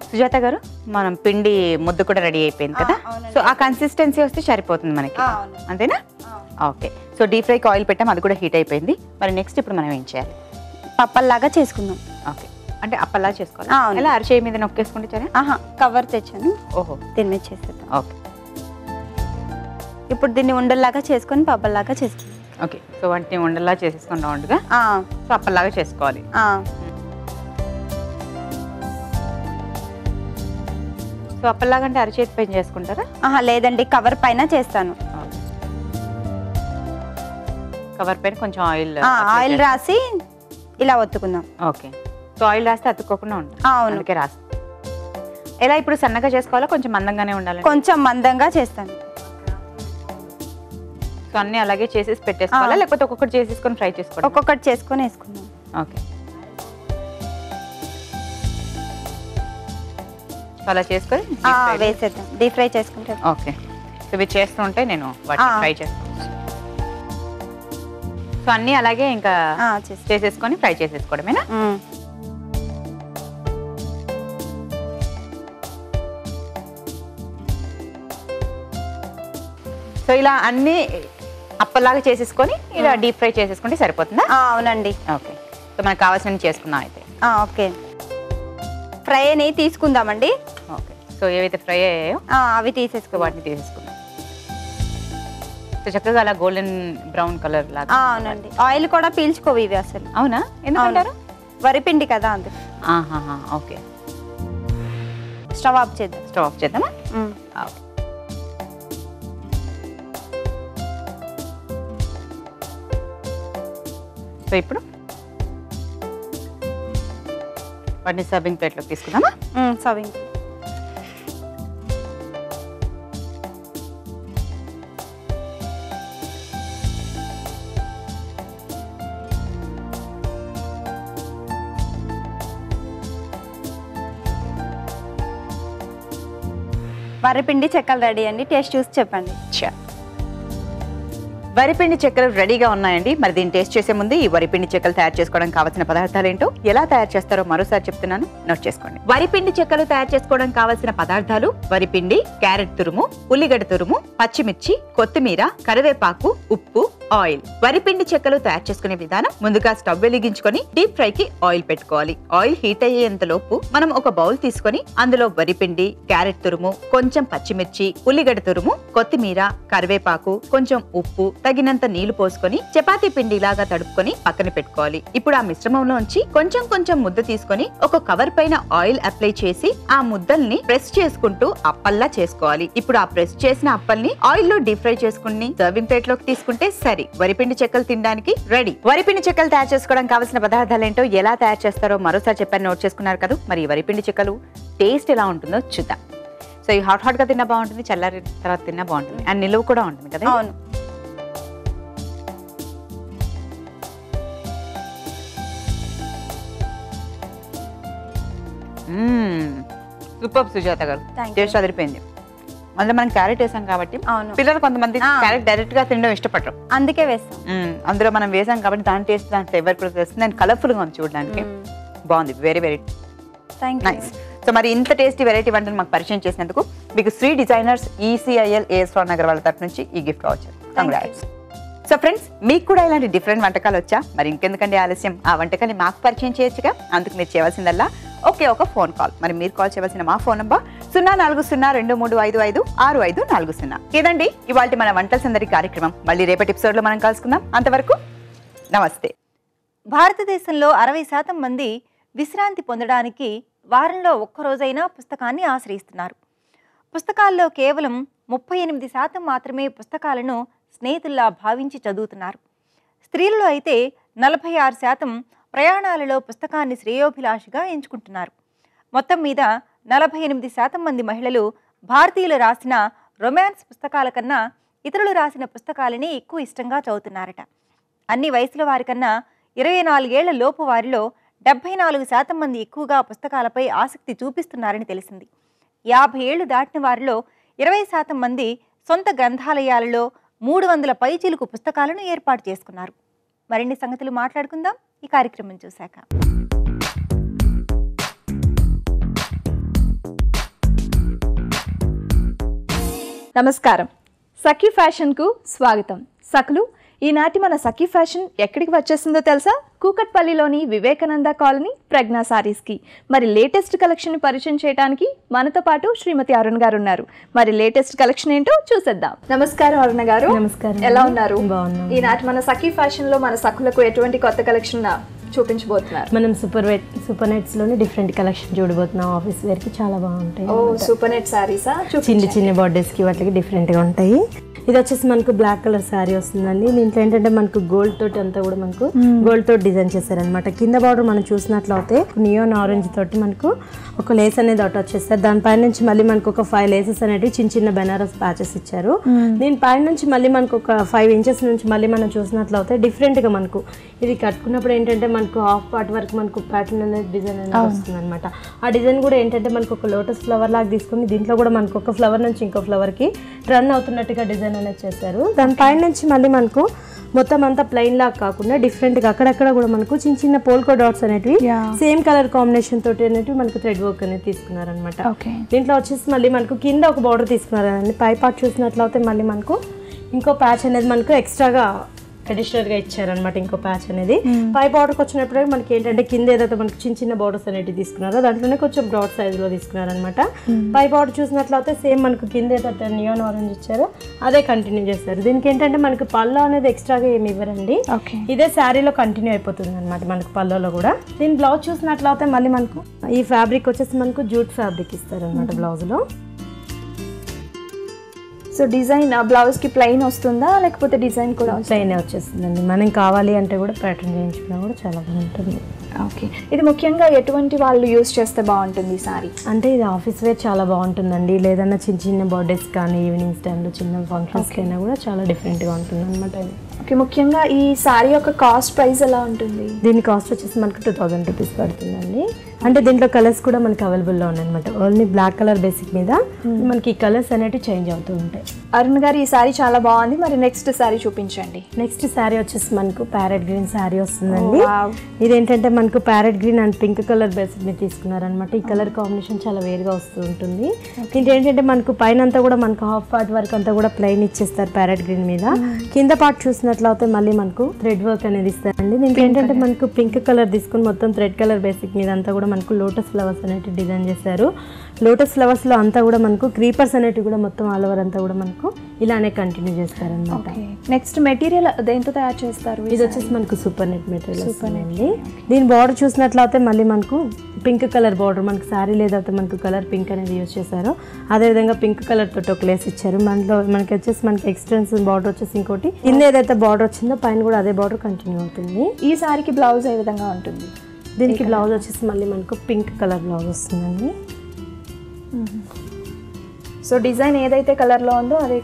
Speaker 4: సుజాత గారు, మనం పిండి ముద్ద కూడా రెడీ అయిపోయింది కదా? సో ఆ కన్సిస్టెన్సీ వస్తే సరిపోతుంది మనకి, అంతేనా? ఓకే. సో డీప్ ఫ్రైకి ఆయిల్ పెట్టాం, అది కూడా హీట్ అయిపోయింది. మరి నెక్స్ట్ ఇప్పుడు మనం ఏం చేయాలి?
Speaker 1: పప్పల్లాగా చేసుకుందాం.
Speaker 4: ఓకే. అంటే అప్పలా చేసుకోవాలి. ఎలా అరచేయి మీద నొక్కేసుకుంటే సరే?
Speaker 1: కవర్ తెచ్చాను.
Speaker 4: ఓహో.
Speaker 1: దీని మీద చేసేద్దాం.
Speaker 4: ఓకే.
Speaker 1: ఇప్పుడు దీన్ని ఉండల్లాగా చేసుకొని పప్పల్లాగా చేసుకుందాం.
Speaker 4: ఓకే. సో వాటిని ఉండల్లా చేసేసుకుని రౌండ్గా. సో అప్పలాగా చేసుకోవాలి. సో అప్పలాగా అంటే అరచేతి పైన చేసుకుంటారా?
Speaker 1: లేదండి, కవర్ పైన చేస్తాను.
Speaker 4: కవర్ పైన కొంచెం
Speaker 1: ఆయిల్ రాసి ఇలా ఒత్తుకుందాం.
Speaker 4: ఓకే. సో ఆయిల్ రాస్తే అతుక్కోకుండా ఉంటుంది.
Speaker 1: అవును.
Speaker 4: అందుకే రాసి. ఎలా ఇప్పుడు సన్నగా చేసుకోవాలా, కొంచెం మందంగానే ఉండాలి?
Speaker 1: కొంచెం మందంగా చేస్తాను.
Speaker 4: సో అన్ని అలాగే చేసేసి పెట్టేసుకోవాలా, లేకపోతే ఒక్కొక్కటి చేసేసుకొని ఫ్రై చేసుకోవాలి?
Speaker 1: ఒక్కొక్కటి చేసుకొని వేసుకుందాం.
Speaker 4: ఓకే. సో అలా చేసుకొని
Speaker 1: వేసేద్దాం. డీప్ ఫ్రై చేసుకుంటే.
Speaker 4: ఓకే. సో ఇవి చేస్తూ ఉంటే నేను వాటిని ఫ్రై చేస్తాను. సో అన్నీ అలాగే ఇంకా చేసేసుకొని ఫ్రై చేసేసుకోవడమేనా? సో ఇలా అన్నీ అప్పలాగా చేసేసుకొని ఇలా డీప్ ఫ్రై చేసేసుకుంటే సరిపోతుందా?
Speaker 1: అవునండి.
Speaker 4: ఓకే. సో మనకు కావాల్సినవి చేసుకున్నాం అయితే.
Speaker 1: ఓకే. ఫ్రై అని తీసుకుందామండి.
Speaker 4: ఓకే. సో ఏవైతే ఫ్రై అయ్యాయో
Speaker 1: అవి తీసేసుకో.
Speaker 4: వాటిని తీసేసుకుందాం. సో చక్కగా అలా గోల్డెన్ బ్రౌన్ కలర్ లాగా.
Speaker 1: అవునండి. ఆయిల్ కూడా పీల్చుకోవు ఇవి అసలు.
Speaker 4: అవునా? ఎందుకంటారు?
Speaker 1: వరిపిండి కదా అందుకు.
Speaker 4: ఓకే.
Speaker 1: స్టవ్ ఆఫ్ చేద్దాం.
Speaker 4: స్టవ్ ఆఫ్ చేద్దామా? ఓకే. సో ఇప్పుడు వాటిని సర్వింగ్ ప్లేట్లోకి తీసుకుందామా?
Speaker 1: సర్వింగ్.
Speaker 2: వరిపిండి చెక్కలు రెడీ అండి, టేస్ట్ చూసి చెప్పండి.
Speaker 4: వరిపిండి చెక్కలు రెడీగా ఉన్నాయండి. మరి దీన్ని టేస్ట్ చేసే ముందు ఈ వరిపిండి చెక్కలు తయారు చేసుకోవడానికి కావాల్సిన పదార్థాలు ఏంటో, ఎలా తయారు చేస్తారో మరోసారి చెప్తున్నాను, నోట్ చేసుకోండి. వరిపిండి చెక్కలు తయారు చేసుకోవడానికి కావాల్సిన పదార్థాలు: వరిపిండి, క్యారెట్ తురుము, ఉల్లిగడ్డ తురుము, పచ్చిమిర్చి, కొత్తిమీర, కరివేపాకు, ఉప్పు, ఆయిల్. వరిపిండి చెక్కలు తయారు చేసుకునే విధానం: ముందుగా స్టవ్ వెలిగించుకొని డీప్ ఫ్రై కి ఆయిల్ పెట్టుకోవాలి. ఆయిల్ హీట్ అయ్యేంత లోపు మనం ఒక బౌల్ తీసుకొని అందులో వరిపిండి, క్యారెట్ తురుము, కొంచెం పచ్చిమిర్చి, ఉల్లిగడ్డ తురుము, కొత్తిమీర, కరివేపాకు, కొంచెం ఉప్పు, తగినంత నీళ్లు పోసుకొని చపాతీ పిండి లాగా తడుపుకొని పక్కన పెట్టుకోవాలి. ఇప్పుడు ఆ మిశ్రమంలోంచి కొంచెం కొంచెం ముద్ద తీసుకొని ఒక కవర్ పైన ఆయిల్ అప్లై చేసి ఆ ముద్దల్ని ప్రెస్ చేసుకుంటూ అప్పల్లా చేసుకోవాలి. ఇప్పుడు ఆ ప్రెస్ చేసిన అప్పల్ని ఆయిల్ లో డీప్ ఫ్రై చేసుకుని సర్వింగ్ ప్లేట్ లోకి తీసుకుంటే సరి, వరిపిండి చెక్కలు తినడానికి రెడీ. వరిపిండి చెక్కలు తయారు చేసుకోవడానికి కావాల్సిన పదార్థాలు ఏంటో, ఎలా తయారు చేస్తారో మరోసారి చెప్పాను, నోట్ చేసుకున్నారు కదా. మరి ఈ వరిపిండి చెక్కలు టేస్ట్ ఎలా ఉంటుందో చూద్దాం. సో ఈ హాట్ గా తిన్నా బాగుంటుంది, చల్లారి తర్వాత తిన్నా బాగుంటుంది, అండ్ నిలువ కూడా ఉంటుంది కదా.
Speaker 2: అవును.
Speaker 4: సూపర్ సుజాత గారు, టేస్ట్ అదిరిపోయింది. అందులో మనం క్యారెట్ వేసాం కాబట్టి పిల్లలు కొంతమంది క్యారెట్ డైరెక్ట్ గా తినడం ఇష్టపడరు,
Speaker 2: అందుకే వేస్తాం.
Speaker 4: అందులో మనం వేసాం కాబట్టి దాని టేస్ట్, దాని ఫ్లేవర్ కూడా తెలుస్తుంది. అండ్ కలర్ఫుల్ గా ఉంది చూడడానికి, బాగుంది, వెరీ వెరీ నైస్. సో మరి ఇంత టేస్టీ వెరైటీ వంటను మాకు పరిచయం చేసినందుకు మీకు శ్రీ డిజైనర్స్ ECIL AS రావు నగర్ వాళ్ళ తరఫు నుంచి ఈ గిఫ్ట్ వచ్చారు. కంగ్రాట్స్. సో ఫ్రెండ్స్, మీకు కూడా ఇలాంటి డిఫరెంట్ వంటకాలు వచ్చా? మరి ఇంకెందుకండి ఆలస్యం, ఆ వంటకాన్ని మాకు పరిచయం చేయొచ్చుగా. అందుకు మీరు చేయవలసిందల్లా ఒక ఫోన్ కాల్. మరి మీరు కాల్ చేయవలసిన మా ఫోన్ నంబర్ 0402355640. ఇదండి ఇవాళ మన వంటల సందడి కార్యక్రమం. మళ్ళీ రేపటి ఎపిసోడ్ లో మనం కలుసుకుందాం. అంతవరకు నమస్తే.
Speaker 1: భారతదేశంలో 60% మంది విశ్రాంతి పొందడానికి వారంలో ఒక్కరోజైనా పుస్తకాన్ని ఆశ్రయిస్తున్నారు. పుస్తకాల్లో కేవలం 38% మాత్రమే పుస్తకాలను స్నేహితుల్లా భావించి చదువుతున్నారు. స్త్రీలలో అయితే 46% ప్రయాణాలలో పుస్తకాన్ని శ్రేయోభిలాషిగా ఎంచుకుంటున్నారు. మొత్తం మీద 48% మంది మహిళలు భారతీయులు రాసిన రొమాన్స్ పుస్తకాల కన్నా ఇతరులు రాసిన పుస్తకాలని ఎక్కువ ఇష్టంగా చదువుతున్నారట. అన్ని వయసుల వారికన్నా 24 ఏళ్ల లోపు వారిలో 74% మంది ఎక్కువగా పుస్తకాలపై ఆసక్తి చూపిస్తున్నారని తెలిసింది. 50 ఏళ్లు దాటిన వారిలో 20% మంది సొంత గ్రంథాలయాలలో 300 పైచిలుకు పుస్తకాలను ఏర్పాటు చేసుకున్నారు. మరిన్ని సంగతులు మాట్లాడుకుందాం ఈ కార్యక్రమం చూశాక.
Speaker 5: నమస్కారం, సఖీ ఫ్యాషన్కు స్వాగతం. సఖులు, ఈనాటి మన సఖీ ఫ్యాషన్ ఎక్కడికి వచ్చేసిందో తెలుసా? కూకట్పల్లిలోని వివేకానంద కాలనీ ప్రజ్ఞా సారీస్కి. మరి లేటెస్ట్ కలెక్షన్ పరిచయం చేయడానికి మనతో పాటు శ్రీమతి అరుణ్ గారు ఉన్నారు. మరి లేటెస్ట్ కలెక్షన్ ఏంటో చూసేద్దాం. నమస్కారం అరుణ గారు.
Speaker 3: నమస్కారం.
Speaker 5: ఎలా ఉన్నారు?
Speaker 3: బాగున్నాం.
Speaker 5: ఈనాటి మన సఖీ ఫ్యాషన్ లో మన సఖులకు ఎటువంటి కొత్త కలెక్షన్ చూపించబోతున్నారు?
Speaker 3: మనం సూపర్ నెట్స్ లోనే డిఫరెంట్ కలెక్షన్ చూడబోతున్నాం. ఆఫీస్ వేర్ కి చాలా బాగుంటాయి.
Speaker 5: ఓ, సూపర్ నెట్ సారీసా?
Speaker 3: చిన్న చిన్న బర్త్డేస్ కి వాటికి డిఫరెంట్ గా ఉంటాయి. ఇది వచ్చేసి మనకు బ్లాక్ కలర్ శారీ వస్తుందండి. దీంట్లో ఏంటంటే మనకు గోల్డ్ తోటి అంతా కూడా మనకు గోల్డ్ తోటి డిజైన్ చేశారనమాట. కింద బార్డర్ మనం చూసినట్లయితే నియోన్ ఆరెంజ్ తోటి మనకు ఒక లేస్ అనేది ఒకటి వచ్చేస్తారు. దానిపైన నుంచి మళ్ళీ మనకు ఒక 5 లేసెస్ అనేవి చిన్న చిన్న బెనారస్ ప్యాచెస్ ఇచ్చారు. దీనిపైన నుంచి మళ్ళీ మనకు ఒక 5 ఇంచెస్ నుంచి మళ్ళీ మనం చూసినట్లయితే డిఫరెంట్ గా మనకు ఇది కట్టుకున్నప్పుడు ఏంటంటే మనకు హాఫ్ పార్ట్ వరకు మనకు ప్యాటర్న్ అనేది డిజైన్ అనేది వస్తుంది అనమాట. ఆ డిజైన్ కూడా ఏంటంటే మనకు ఒక లోటస్ ఫ్లవర్ లాగా తీసుకుని దీంట్లో కూడా మనకు ఒక ఫ్లవర్ నుంచి ఇంకో ఫ్లవర్ కి రన్ అవుతున్నట్టుగా డిజైన్ అనేది చేశారు. దానిపైన నుంచి మళ్ళీ మనకు మొత్తం అంతా ప్లెయిన్ లాగా కాకుండా డిఫరెంట్ గా అక్కడక్కడ కూడా మనకు చిన్న చిన్న పోల్కో డాట్స్ అనేటివి సేమ్ కలర్ కాంబినేషన్ తోటి అనేటివి మనకు థ్రెడ్ వర్క్ అనేది తీసుకున్నారు అనమాట. దీంట్లో వచ్చేసి మళ్ళీ మనకు కింద ఒక బార్డర్ తీసుకున్నారు అండి. పై పార్ట్ చూసినట్లయితే మళ్ళీ మనకు ఇంకో ప్యాచ్ అనేది మనకు ఎక్స్ట్రాగా అడిషనల్ గా ఇచ్చారనమాట. ఇంకో ప్యాచ్ అనేది పై బార్డర్కి వచ్చినప్పుడు మనకి ఏంటంటే కింద ఏదైతే మనకి చిన్న చిన్న బార్డర్స్ అనేవి తీసుకున్నారో దాంట్లోనే కొంచెం బ్రాడ్ సైజ్ లో తీసుకున్నారనమాట. పై బార్డర్ చూసినట్లయితే సేమ్ మనకు కింద ఏదైతే నియోన్ ఆరెంజ్ ఇచ్చారో అదే కంటిన్యూ చేస్తారు. దీనికి ఏంటంటే మనకు పల్లో అనేది ఎక్స్ట్రాగా ఏమి ఇవ్వరండి, ఇదే శారీలో కంటిన్యూ అయిపోతుంది అనమాట మనకు పల్లోలో కూడా. దీని బ్లౌజ్ చూసినట్లయితే మళ్ళీ మనకు ఈ ఫ్యాబ్రిక్ వచ్చేసి మనకు జూట్ ఫ్యాబ్రిక్ ఇస్తారు అనమాట బ్లౌజ్ లో.
Speaker 5: సో డిజైన్ బ్లౌజ్ కి ప్లెయిన్ వస్తుందా లేకపోతే డిజైన్ కూడా
Speaker 3: ప్లెయిన్ వచ్చేస్తుందండి. మనం కావాలి అంటే కూడా ప్యాటర్న్ చేయించుకున్నా కూడా చాలా బాగుంటుంది.
Speaker 5: ఓకే, ఇది ముఖ్యంగా ఎటువంటి వాళ్ళు యూస్ చేస్తే బాగుంటుంది ఈ సారీ?
Speaker 3: అంటే ఇది ఆఫీస్ వేర్ చాలా బాగుంటుందండి. లేదన్నా చిన్న చిన్న బర్త్డేస్ కానీ ఈవినింగ్స్ టైంలో చిన్న ఫంక్షన్స్కి అయినా కూడా చాలా డిఫరెంట్గా ఉంటుంది అనమాట ఇది.
Speaker 5: ఓకే, ముఖ్యంగా ఈ సారీ యొక్క కాస్ట్ ప్రైస్ ఎలా ఉంటుంది?
Speaker 3: దీని కాస్ట్ వచ్చేసి మనకు 2000 రూపీస్ పడుతుందండి.
Speaker 6: అంటే దీంట్లో కలర్స్ కూడా మనకి అవైలబుల్లో ఉన్నాయి అనమాట. ఓన్లీ బ్లాక్ కలర్ బేసిక్ మీద మనకి కలర్స్ అనేవి చేంజ్ అవుతూ ఉంటాయి.
Speaker 5: అరుణ్ గారు ఈ సారీ చాలా బాగుంది, మరి నెక్స్ట్ సారీ చూపించండి.
Speaker 6: నెక్స్ట్ శారీ వచ్చేసి మనకు ప్యారెట్ గ్రీన్ శారీ వస్తుందండి. ఇదేంటంటే మనకు parrot green and pink colour basic మీద తీసుకున్నారనమాట. ఈ కలర్ కాంబినేషన్ చాలా వేరుగా వస్తూ ఉంటుంది. దీంట్లో ఏంటంటే మనకు పైన అంతా కూడా మనకు హాఫ్ పార్ట్ వరకు అంతా కూడా ప్లెయిన్ ఇచ్చేస్తారు ప్యారెట్ గ్రీన్ మీద. కింద పార్ట్ చూసినట్లయితే మళ్ళీ మనకు థ్రెడ్ వర్క్ అనేది ఇస్తారండి. దీంట్లో ఏంటంటే మనకు పింక్ కలర్ తీసుకుని మొత్తం థ్రెడ్ కలర్ బేసిక్ మీద అంతా కూడా మనకు లోటస్ ఫ్లవర్స్ అనేవి డిజైన్ చేశారు. లోటస్ ఫ్లవర్స్ లో అంతా కూడా మనకు క్రీపర్స్ అనేటివి కూడా మొత్తం ఆల్ ఓవర్ అంతా కూడా మనకు ఇలానే కంటిన్యూ చేస్తారన్నమాట.
Speaker 5: నెక్స్ట్ మెటీరియల్ దేంతో తయారు చేస్తారు?
Speaker 6: ఇది వచ్చేసి మనకు సూపర్ నెట్ మెటీరియల్ వస్తుందండి. దీని బార్డర్ చూసినట్లయితే మళ్ళీ మనకు పింక్ కలర్ బార్డర్, మనకు శారీ లేదైతే మనకు కలర్ పింక్ అనేది యూజ్ చేశారు. అదేవిధంగా పింక్ కలర్ తోటి ఒక లేస్ ఇచ్చారు. మనలో మనకి వచ్చేసి మనకి ఎక్స్టెన్షన్ బార్డర్ వచ్చేసి ఇంకోటి కింద ఏదైతే బార్డర్ వచ్చిందో పైన కూడా అదే బార్డర్ కంటిన్యూ అవుతుంది.
Speaker 5: ఈ సారీకి బ్లౌజ్ ఏ విధంగా ఉంటుంది?
Speaker 6: దీనికి బ్లౌజ్ వచ్చేసి మళ్ళీ మనకు పింక్ కలర్ బ్లౌజ్ వస్తుందండి.
Speaker 5: సో డిజైన్ ఏదైతే కలర్ లో ఉందో అదే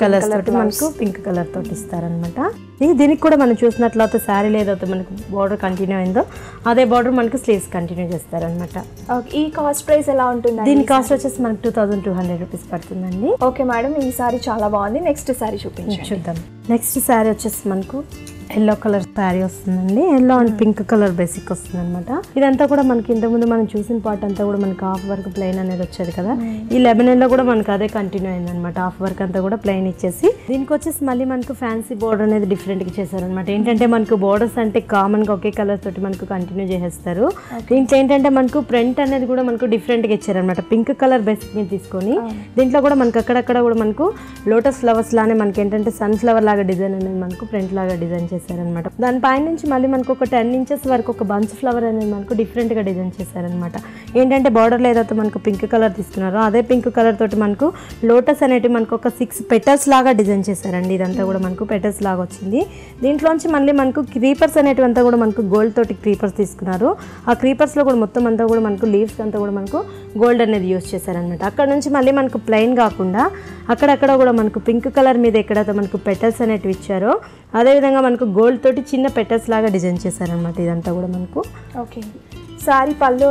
Speaker 5: కలర్
Speaker 6: తోటి మనకు పింక్ కలర్ తోటి ఇస్తారనమాట. దీనికి కూడా మనం చూసినట్లయితే శారీ ఏదైతే మనకు బార్డర్ కంటిన్యూ అయిందో అదే బార్డర్ మనకు స్లీవ్స్ కంటిన్యూ చేస్తారనమాట.
Speaker 5: ఈ కాస్ట్ ప్రైస్ ఎలా ఉంటుంది?
Speaker 6: దీని కాస్ట్ వచ్చేసి మనకు 2200 రూపీస్ పడుతుందండి.
Speaker 5: ఓకే మేడం, ఈ సారీ చాలా బాగుంది. నెక్స్ట్ సారీ చూద్దాం.
Speaker 6: నెక్స్ట్ శారీ వచ్చేసి మనకు ఎల్లో కలర్ శారీ వస్తుందండి. Yellow and pink colour basic వస్తుంది అనమాట. ఇదంతా కూడా మనకి ఇంతకుముందు మనం చూసిన పార్ట్ అంతా కూడా మనకి హాఫ్ వర్క్ ప్లెయిన్ అనేది వచ్చేది కదా. ఈ లెబనన్ లో కూడా మనకు అదే కంటిన్యూ అయింది అనమాట. హాఫ్ వర్క్ అంతా కూడా ప్లెయిన్ ఇచ్చేసి దీనికి వచ్చేసి మళ్ళీ మనకు ఫ్యాన్సీ బోర్డర్ అనేది డిఫరెంట్ గా చేశారనమాట. ఏంటంటే మనకు బోర్డర్స్ అంటే కామన్ గా ఒకే కలర్ తోటి మనకు కంటిన్యూ చేసేస్తారు. దీంట్లో ఏంటంటే మనకు ప్రింట్ అనేది కూడా మనకు డిఫరెంట్ గా ఇచ్చారనమాట. పింక్ కలర్ బేసిక్ మీద తీసుకొని దీంట్లో కూడా మనకు అక్కడక్కడ కూడా మనకు లోటస్ ఫ్లవర్స్ లానే మనకి ఏంటంటే సన్ ఫ్లవర్ లాగా డిజైన్ అనేది మనకు ప్రింట్ లాగా డిజైన్ చేశారనమాట. దాని పైన నుంచి మళ్ళీ మనకు ఒక 10 ఇంచెస్ వరకు ఒక బంచ్ ఫ్లవర్ అనేది మనకు డిఫరెంట్ గా డిజైన్ చేశారనమాట. ఏంటంటే బార్డర్ ఏదైతే మనకు పింక్ కలర్ తీసుకున్నారో అదే పింక్ కలర్ తోటి మనకు లోటస్ అనేవి మనకు ఒక 6 పెటల్స్ లాగా డిజైన్ చేశారండి. ఇదంతా కూడా మనకు పెటల్స్ లాగా వచ్చింది. దీంట్లోంచి మళ్ళీ మనకు క్రీపర్స్ అనేటివి అంతా కూడా మనకు గోల్డ్ తోటి క్రీపర్స్ తీసుకున్నారు. ఆ క్రీపర్స్ లో కూడా మొత్తం అంతా కూడా మనకు లీవ్స్ అంతా కూడా మనకు గోల్డ్ అనేది యూజ్ చేశారనమాట. అక్కడ నుంచి మళ్ళీ మనకు ప్లెయిన్ కాకుండా అక్కడక్కడ కూడా మనకు పింక్ కలర్ మీద ఎక్కడైతే మనకు పెటల్స్ అనేటివి ఇచ్చారో అదేవిధంగా మనకు గోల్డ్ తోటి చిన్న పెటల్స్ లాగా డిజైన్ చేశారనమాట. ఇదంతా కూడా మనకు
Speaker 5: ఓకే. సారీ పళ్ళు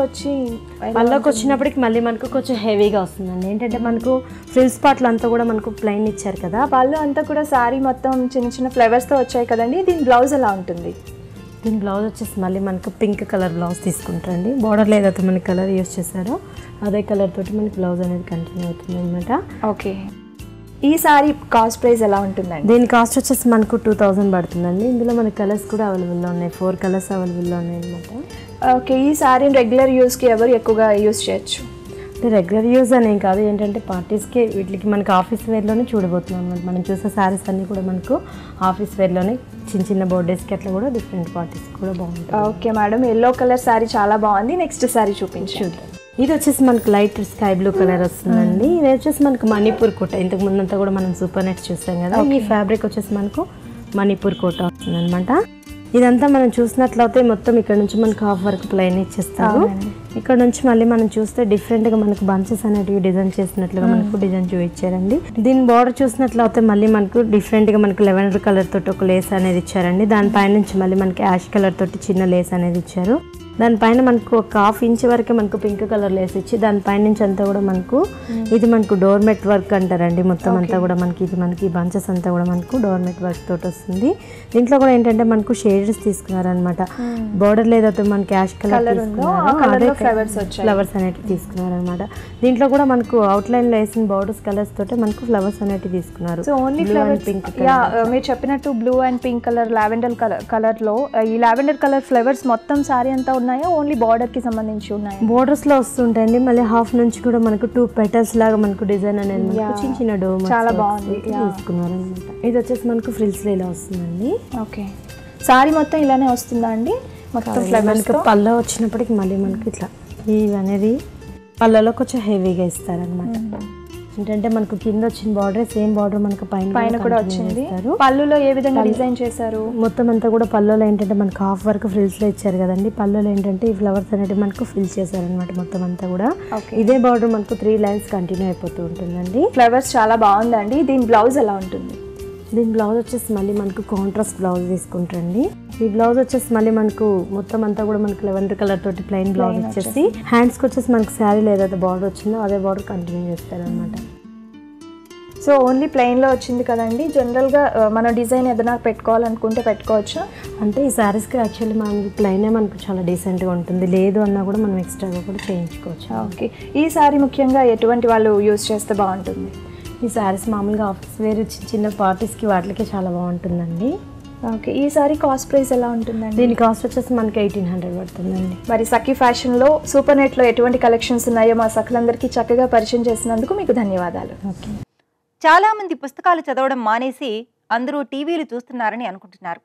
Speaker 6: పళ్ళకి వచ్చినప్పటికి మళ్ళీ మనకు కొంచెం హెవీగా వస్తుందండి. ఏంటంటే మనకు ఫ్రిల్స్ పార్ట్లు అంతా కూడా మనకు ప్లెయిన్ ఇచ్చారు కదా.
Speaker 5: పళ్ళు అంతా కూడా సారీ మొత్తం చిన్న చిన్న ఫ్లవర్స్తో వచ్చాయి కదండి. దీని బ్లౌజ్ ఎలా ఉంటుంది?
Speaker 6: దీని బ్లౌజ్ వచ్చేసి మళ్ళీ మనకు పింక్ కలర్ బ్లౌజ్ తీసుకుంటారండి. బార్డర్లో ఏదైతే మనకి కలర్ యూజ్ చేశారో అదే కలర్ తోటి మనకి బ్లౌజ్ అనేది కంటిన్యూ అవుతుంది అనమాట.
Speaker 5: ఓకే. ఈ సారీ కాస్ట్ ప్రైస్ ఎలా ఉంటుందండి?
Speaker 6: దీని కాస్ట్ వచ్చేసి మనకు 2000 పడుతుందండి. ఇందులో మనకి కలర్స్ కూడా అవైలబుల్లో ఉన్నాయి. 4 కలర్స్ అవైలబుల్లో ఉన్నాయి అనమాట.
Speaker 5: ఓకే. ఈ సారీని రెగ్యులర్ యూస్కి ఎవరు ఎక్కువగా యూస్ చేయొచ్చు?
Speaker 6: రెగ్యులర్ యూజ్ అనేం కాదు. ఏంటంటే పార్టీస్కి వీటికి మనకి ఆఫీస్ వేర్లోనే చూడబోతున్నాం అనమాట. మనం చూసే శారీస్ అన్నీ కూడా మనకు ఆఫీస్ వేర్లోనే చిన్న చిన్న బర్త్డేస్కి అట్లా కూడా డిఫరెంట్ పార్టీస్కి కూడా బాగుంటుంది.
Speaker 5: Okay madam, yellow colour sorry చాలా బాగుంది. నెక్స్ట్ సారీ చూద్దాం.
Speaker 6: ఇది వచ్చేసి మనకు లైట్ స్కై బ్లూ కలర్ వస్తుందండి. ఇది వచ్చేసి మనకు మణిపూర్ కోట. ఇంతకు ముందంతా కూడా మనం సూపర్ నెట్ చూసాం కదా. ఈ ఫ్యాబ్రిక్ వచ్చేసి మనకు మణిపూర్ కోట వస్తుంది అనమాట. ఇదంతా మనం చూసినట్లయితే మొత్తం ఇక్కడ నుంచి మనకు హాఫ్ వర్క్ ప్లెయిన్ ఇచ్చేస్తారు. ఇక్కడ నుంచి మళ్ళీ మనం చూస్తే డిఫరెంట్ గా మనకు బంచెస్ అనేటివి డిజైన్ చేసినట్లుగా మనకు డిజైన్ చూపించారండి. దీని బార్డర్ చూసినట్లయితే మళ్ళీ మనకు డిఫరెంట్ గా మనకు లెవెండర్ కలర్ తోటి ఒక లేస్ అనేది ఇచ్చారండి. దానిపై నుంచి మళ్ళీ మనకి యాష్ కలర్ తోటి చిన్న లేస్ అనేది ఇచ్చారు. దానిపైన మనకు ఒక 1/2 ఇంచ్ వరకే మనకు పింక్ కలర్ లేస్ ఇచ్చి దానిపైన నుంచి అంతా కూడా మనకు ఇది మనకు డోర్మెట్ వర్క్ అంటారండి. మొత్తం అంతా కూడా మనకి ఇది మనకి బంచెస్ అంతా కూడా మనకు డోర్మెట్ వర్క్ తోటి వస్తుంది. దీంట్లో కూడా ఏంటంటే మనకు షేడ్స్ తీసుకున్నారనమాట. బార్డర్ లేదైతే మనకి యాష్ కలర్ ఫ్లవర్స్ అనేటివి తీసుకున్నారనమాట. దీంట్లో కూడా మనకు అవుట్ లైన్ లో వేసిన బార్డర్స్ కలర్స్ తోటే మనకు ఫ్లవర్స్ అనేటివి తీసుకున్నారు.
Speaker 5: పింక్ మీరు చెప్పినట్టు blue and pink colour lavender colour లో ఈ లావెండర్ కలర్ ఫ్లవర్స్ మొత్తం సారీ అంతా ఉన్నాయా? ఓన్లీ బార్డర్ కి సంబంధించి ఉన్నాయా?
Speaker 6: బోర్డర్స్ లో వస్తుంటాయండి. మళ్ళీ హాఫ్ నుంచి కూడా మనకు 2 పెటల్స్ లాగా మనకు డిజైన్ అనేది చిన్న చిన్న డోమ్
Speaker 5: చాలా బాగుంది
Speaker 6: తీసుకున్నారు అనమాట. ఇది వచ్చేసి మనకు ఫ్రిల్స్ లో ఇలా వస్తుందండి.
Speaker 5: ఓకే. సారీ మొత్తం ఇలానే వస్తుందా అండి? మొత్తం ఫ్లవర్స్
Speaker 6: పళ్ళ వచ్చినప్పటికి మళ్ళీ మనకి ఇట్లా ఇది అనేది పళ్ళలో కొంచెం హెవీగా ఇస్తారనమాట. ఏంటంటే మనకు కింద వచ్చిన బార్డర్ సేమ్ బార్డర్ మనకు పైన
Speaker 5: కూడా వచ్చింది. పళ్ళులో ఏ విధంగా డిజైన్ చేశారు?
Speaker 6: మొత్తం అంతా కూడా పళ్ళులో ఏంటంటే మనకు హాఫ్ వర్క్ ఫ్రిల్స్ లో ఇచ్చారు కదండి. పళ్ళులో ఏంటంటే ఈ ఫ్లవర్స్ అనేవి మనకు ఫిల్ చేశారనమాట. మొత్తం అంతా కూడా ఇదే బార్డర్ మనకు 3 లైన్స్ కంటిన్యూ అయిపోతూ ఉంటుందండి.
Speaker 5: ఫ్లవర్స్ చాలా బాగుందండి. దీని బ్లౌజ్ ఎలా ఉంటుంది?
Speaker 6: దీని బ్లౌజ్ వచ్చేసి మళ్ళీ మనకు కాంట్రాస్ట్ బ్లౌజ్ తీసుకుంటారండి. ఈ బ్లౌజ్ వచ్చేసి మళ్ళీ మనకు మొత్తం అంతా కూడా మనకు లెవెండర్ కలర్ తోటి ప్లెయిన్ బ్లౌజ్ వచ్చేసి హ్యాండ్స్కి వచ్చేసి మనకు శారీలో ఏదైతే బార్డర్ వచ్చిందో అదే బార్డర్ కంటిన్యూ చేస్తారు అనమాట.
Speaker 5: సో ఓన్లీ ప్లెయిన్లో వచ్చింది కదండి, జనరల్గా మన డిజైన్ ఏదైనా పెట్టుకోవాలనుకుంటే పెట్టుకోవచ్చు.
Speaker 6: అంటే ఈ శారీస్కి యాక్చువల్లీ మనకి ప్లెయినే మనకు చాలా డీసెంట్గా ఉంటుంది, లేదు అన్నా కూడా మనం ఎక్స్ట్రాగా కూడా చేయించుకోవచ్చు.
Speaker 5: ఓకే, ఈ సారీ ముఖ్యంగా ఎటువంటి వాళ్ళు యూజ్ చేస్తే బాగుంటుంది?
Speaker 6: ఈ శారీస్ మామూలుగా ఆఫీస్ వేర్ చిన్న పార్టీస్కి వాటికి చాలా బాగుంటుందండి.
Speaker 5: ఓకే, ఈ సారీ కాస్ట్ ప్రైస్ ఎలా ఉంటుందండి?
Speaker 6: దీని కాస్ట్ వచ్చేసి మనకి 1800 పడుతుందండి.
Speaker 5: మరి సఖీ ఫ్యాషన్లో సూపర్ నెట్లో ఎటువంటి కలెక్షన్స్ ఉన్నాయో మా సఖులందరికీ చక్కగా పరిచయం చేసినందుకు మీకు ధన్యవాదాలు.
Speaker 6: ఓకే.
Speaker 1: చాలామంది పుస్తకాలు చదవడం మానేసి అందరూ టీవీలు చూస్తున్నారని అనుకుంటున్నారు.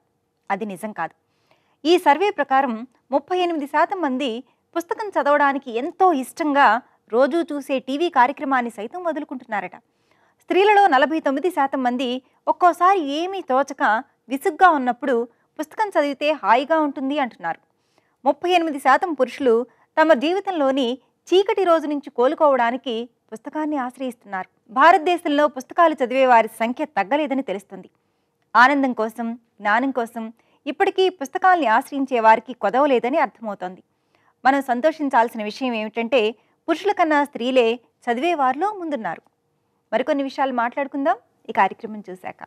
Speaker 1: అది నిజం కాదు. ఈ సర్వే ప్రకారం 38% మంది పుస్తకం చదవడానికి ఎంతో ఇష్టంగా రోజూ చూసే టీవీ కార్యక్రమాన్ని సైతం వదులుకుంటున్నారట. స్త్రీలలో 49% మంది ఒక్కోసారి ఏమీ తోచక విసుగ్గా ఉన్నప్పుడు పుస్తకం చదివితే హాయిగా ఉంటుంది అంటున్నారు. 38% పురుషులు తమ జీవితంలోని చీకటి రోజు నుంచి కోలుకోవడానికి పుస్తకాన్ని ఆశ్రయిస్తున్నారు. భారతదేశంలో పుస్తకాలు చదివే వారి సంఖ్య తగ్గలేదని తెలుస్తుంది. ఆనందం కోసం, జ్ఞానం కోసం ఇప్పటికీ పుస్తకాల్ని ఆశ్రయించే వారికి కొదవలేదని అర్థమవుతోంది. మనం సంతోషించాల్సిన విషయం ఏమిటంటే పురుషుల కన్నా స్త్రీలే చదివేవారిలో ముందున్నారు. మరికొన్ని విషయాలు మాట్లాడుకుందాం ఈ కార్యక్రమం చూశాక.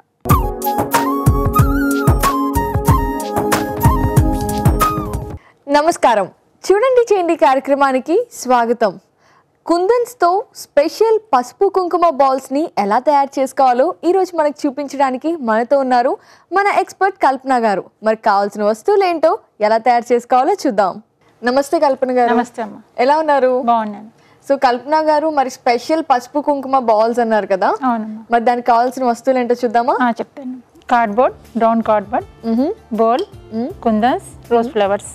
Speaker 7: నమస్కారం, చూడండి చేయండి కార్యక్రమానికి స్వాగతం. కుందన్స్తో స్పెషల్ పసుపు కుంకుమ బాల్స్ని ఎలా తయారు చేసుకోవాలో ఈరోజు మనకు చూపించడానికి మనతో ఉన్నారు మన ఎక్స్పర్ట్ కల్పన గారు. మరి కావాల్సిన వస్తువులు ఏంటో ఎలా తయారు చేసుకోవాలో చూద్దాం. నమస్తే కల్పన గారు.
Speaker 8: నమస్తే అమ్మ.
Speaker 7: ఎలా ఉన్నారు?
Speaker 8: బాగున్నాను.
Speaker 7: సో కల్పన గారు, మరి స్పెషల్ పసుపు కుంకుమ బాల్స్ అన్నారు కదా,
Speaker 8: అవునమ్మా.
Speaker 7: మరి దానికి కావాల్సిన వస్తువులు ఏంటో చూద్దామా?
Speaker 8: చెప్తాను. Cardboard, brown cardboard, bowl, kundans, rose flowers,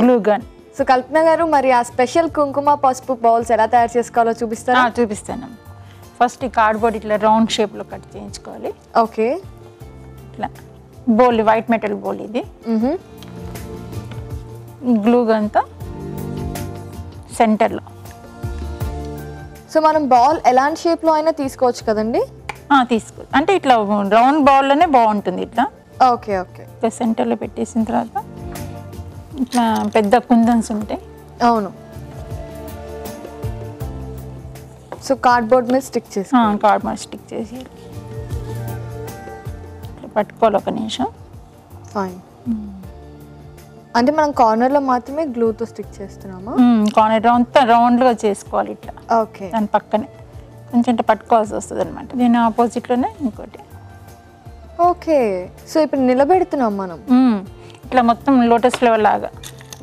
Speaker 8: glue gun.
Speaker 7: So Kalpana గారు, మరి ఆ స్పెషల్ కుంకుమ పసుపు బౌల్స్ ఎలా తయారు చేసుకోవాలో చూపిస్తారా?
Speaker 8: చూపిస్తాను. ఫస్ట్ ఈ కార్డ్బోర్డ్ ఇట్లా రౌండ్ షేప్లో కట్ చేయించుకోవాలి.
Speaker 7: ఓకే.
Speaker 8: ఇట్లా బౌల్, వైట్ మెటల్ బౌల్ ఇది. గ్లూ గన్తో సెంటర్లో.
Speaker 7: సో మనం బాల్ ఎలాంటి షేప్లో అయినా తీసుకోవచ్చు కదండి?
Speaker 8: తీసుకో, అంటే ఇట్లా రౌండ్ బౌల్లోనే బాగుంటుంది. ఇట్లా
Speaker 7: ఓకే ఓకే.
Speaker 8: ఇట్లా సెంటర్లో పెట్టేసిన తర్వాత ఇట్లా పెద్ద కుందన్స్ ఉంటాయి.
Speaker 7: అవును. సో కార్డ్బోర్డ్ మీద స్టిక్ చేసి
Speaker 8: కార్డ్బోర్డ్ స్టిక్ చేసి ఇట్లా పట్టుకోవాలి ఒక నిమిషం.
Speaker 7: ఫైన్. అంటే మనం కార్నర్లో మాత్రమే గ్లూతో స్టిక్ చేస్తున్నామా?
Speaker 8: కార్నర్ అంతా రౌండ్గా చేసుకోవాలి ఇట్లా.
Speaker 7: ఓకే.
Speaker 8: దాని పక్కనే కొంచెం ఇట్లా పట్టుకోవాల్సి వస్తుంది అనమాట. దీని ఆపోజిట్లోనే ఇంకోటి.
Speaker 7: ఓకే. సో ఇప్పుడు నిలబెడుతున్నాం మనం
Speaker 8: ఇట్లా మొత్తం లోటస్ ఫ్లవర్ లాగా.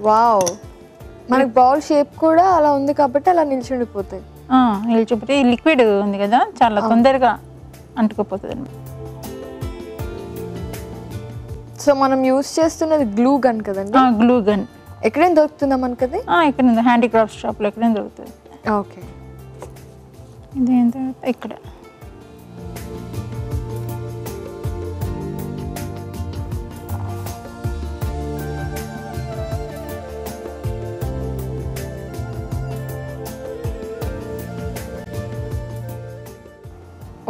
Speaker 7: వావ్, మనకి బౌల్ షేప్ కూడా అలా ఉంది కాబట్టి అలా నిల్చుండిపోతాయి.
Speaker 8: నిల్చిపోతే ఈ లిక్విడ్ ఉంది కదా, చాలా తొందరగా అంటుకుపోతుంది అనమాట.
Speaker 7: సో మనం యూజ్ చేస్తున్నది గ్లూ గన్ కదండి?
Speaker 8: Glue gun.
Speaker 7: ఎక్కడైనా దొరుకుతుందా మనకి అది?
Speaker 8: ఇక్కడ హ్యాండీక్రాఫ్ట్ షాప్లో ఎక్కడైనా దొరుకుతుంది.
Speaker 7: ఓకే.
Speaker 8: దీని తర్వాత ఇక్కడ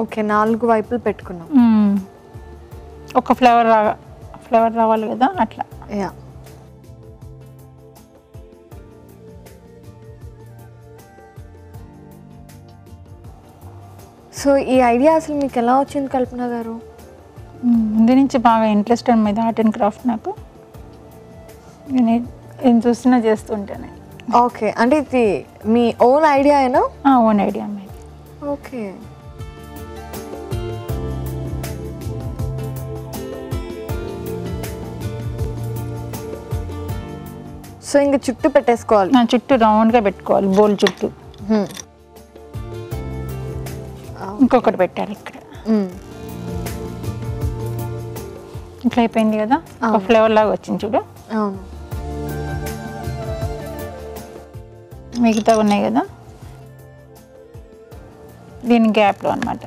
Speaker 7: ఓకే, 4 వైపులు పెట్టుకున్నాం.
Speaker 8: ఒక ఫ్లవర్ రావాలి కదా అట్లా.
Speaker 7: యా. సో ఈ ఐడియా అసలు మీకు ఎలా వచ్చింది కల్పన గారు?
Speaker 8: ముందు నుంచి బాగా ఇంట్రెస్ట్ మీద ఆర్ట్ అండ్ క్రాఫ్ట్. నాకు ఏం చూసినా చేస్తుంటాను.
Speaker 7: ఓకే, అంటే ఇది మీ ఓన్ ఐడియా అయినా?
Speaker 8: ఓన్ ఐడియా మీద.
Speaker 7: ఓకే. సో ఇంకా చుట్టూ పెట్టేసుకోవాలి.
Speaker 8: చుట్టూ రౌండ్గా పెట్టుకోవాలి, బౌల్ చుట్టూ. ఇంకొకటి పెట్టాలి ఇక్కడ. ఇట్లా అయిపోయింది కదా, ఒక ఫ్లేవర్ లాగా వచ్చింది చూడు.
Speaker 7: అవును.
Speaker 8: మిగతా ఉన్నాయి కదా, దీని గ్యాప్లో అన్నమాట.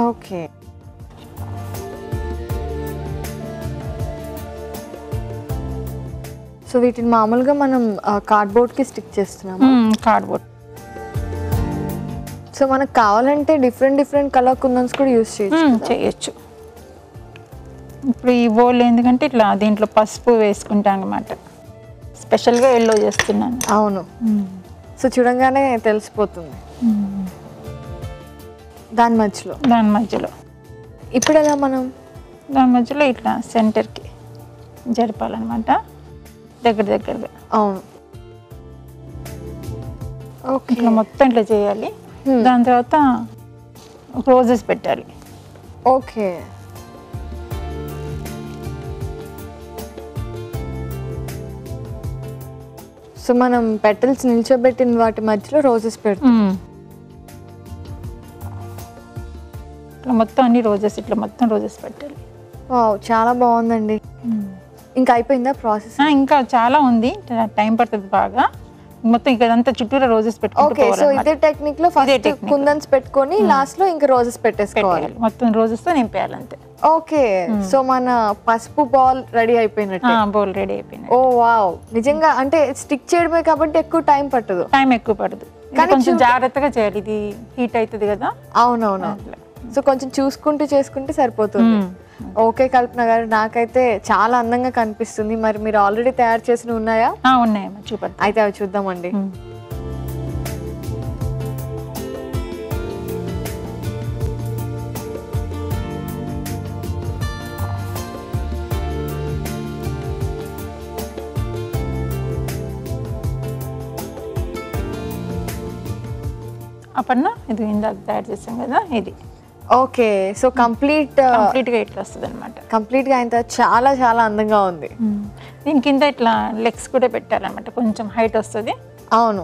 Speaker 7: ఓకే. సో వీటిని మామూలుగా మనం కార్డ్బోర్డ్కి స్టిక్ చేస్తున్నాము.
Speaker 8: కార్డ్బోర్డ్.
Speaker 7: సో మనకు కావాలంటే డిఫరెంట్ కలర్ కుందన్స్ కూడా యూజ్ చేయొచ్చు.
Speaker 8: చేయొచ్చు. ఇప్పుడు ఈ బౌల్ ఎందుకంటే ఇట్లా దీంట్లో పసుపు వేసుకుంటాను అనమాట. స్పెషల్గా ఎల్లో చేస్తున్నాను.
Speaker 7: అవును. సో చూడంగానే తెలిసిపోతుంది దాని మధ్యలో. ఇప్పుడు ఎలా మనం
Speaker 8: దాని మధ్యలో ఇట్లా సెంటర్కి జరపాలన్నమాట, దగ్గరగా.
Speaker 7: అవును. ఓకే.
Speaker 8: ఇట్లా మొత్తం ఇట్లా చేయాలి. దాని తర్వాత రోజెస్ పెట్టాలి.
Speaker 7: ఓకే. సో మనం పెటల్స్ నిల్చోబెట్టిన వాటి మధ్యలో రోజెస్ పెడతాం.
Speaker 8: ఇట్లా మొత్తం అన్ని రోజెస్ పెట్టాలి.
Speaker 7: వావ్, చాలా బాగుందండి. ఇంకా అయిపోయిందా ప్రాసెస్?
Speaker 8: ఇంకా చాలా ఉంది, టైం పడుతుంది బాగా. మొత్తం ఇక్కడంతా చుట్టూరా రోజెస్ పెట్టుకుంటూ
Speaker 7: ఓకే. సో ఇదే టెక్నిక్ లో ఫస్ట్ కుందన్స్ పెట్టుకొని లాస్ట్ లో ఇంకా రోజెస్ పెట్టేసుకోవాలి.
Speaker 8: మొత్తం రోజెస్ తో నింపేయాలి అంతే.
Speaker 7: ఓకే. సో మన పసుపు బాల్ రెడీ అయిపోయినట్టు.
Speaker 8: బౌల్ రెడీ అయిపోయినట్టు.
Speaker 7: ఓ వావ్, నిజంగా అంటే స్టిక్ చేయడమే కాబట్టి ఎక్కువ టైం పట్టదు.
Speaker 8: కానీ కొంచెం జాగ్రత్తగా చేయాలి, ఇది హీట్ అవుతుంది కదా.
Speaker 7: అవునవును. సో కొంచెం చూసుకుంటూ చేసుకుంటే సరిపోతుంది. ఓకే కల్పన గారు, నాకైతే చాలా అందంగా కనిపిస్తుంది. మరి మీరు ఆల్రెడీ తయారు చేసినవి ఉన్నాయా?
Speaker 8: ఉన్నాయమ్మా, చూపండి.
Speaker 7: అయితే అవి చూద్దామండి.
Speaker 8: అప్పన్న ఇది ఇందాక తయారు చేసాం కదా, ఇది.
Speaker 7: ఓకే. సో కంప్లీట్
Speaker 8: గా ఇట్లా వస్తుంది అనమాట.
Speaker 7: కంప్లీట్ గా అయితే చాలా చాలా అందంగా ఉంది.
Speaker 8: దీని కింద ఇట్లా లెగ్స్ కూడా పెట్టారనమాట, కొంచెం హైట్ వస్తుంది.
Speaker 7: అవును.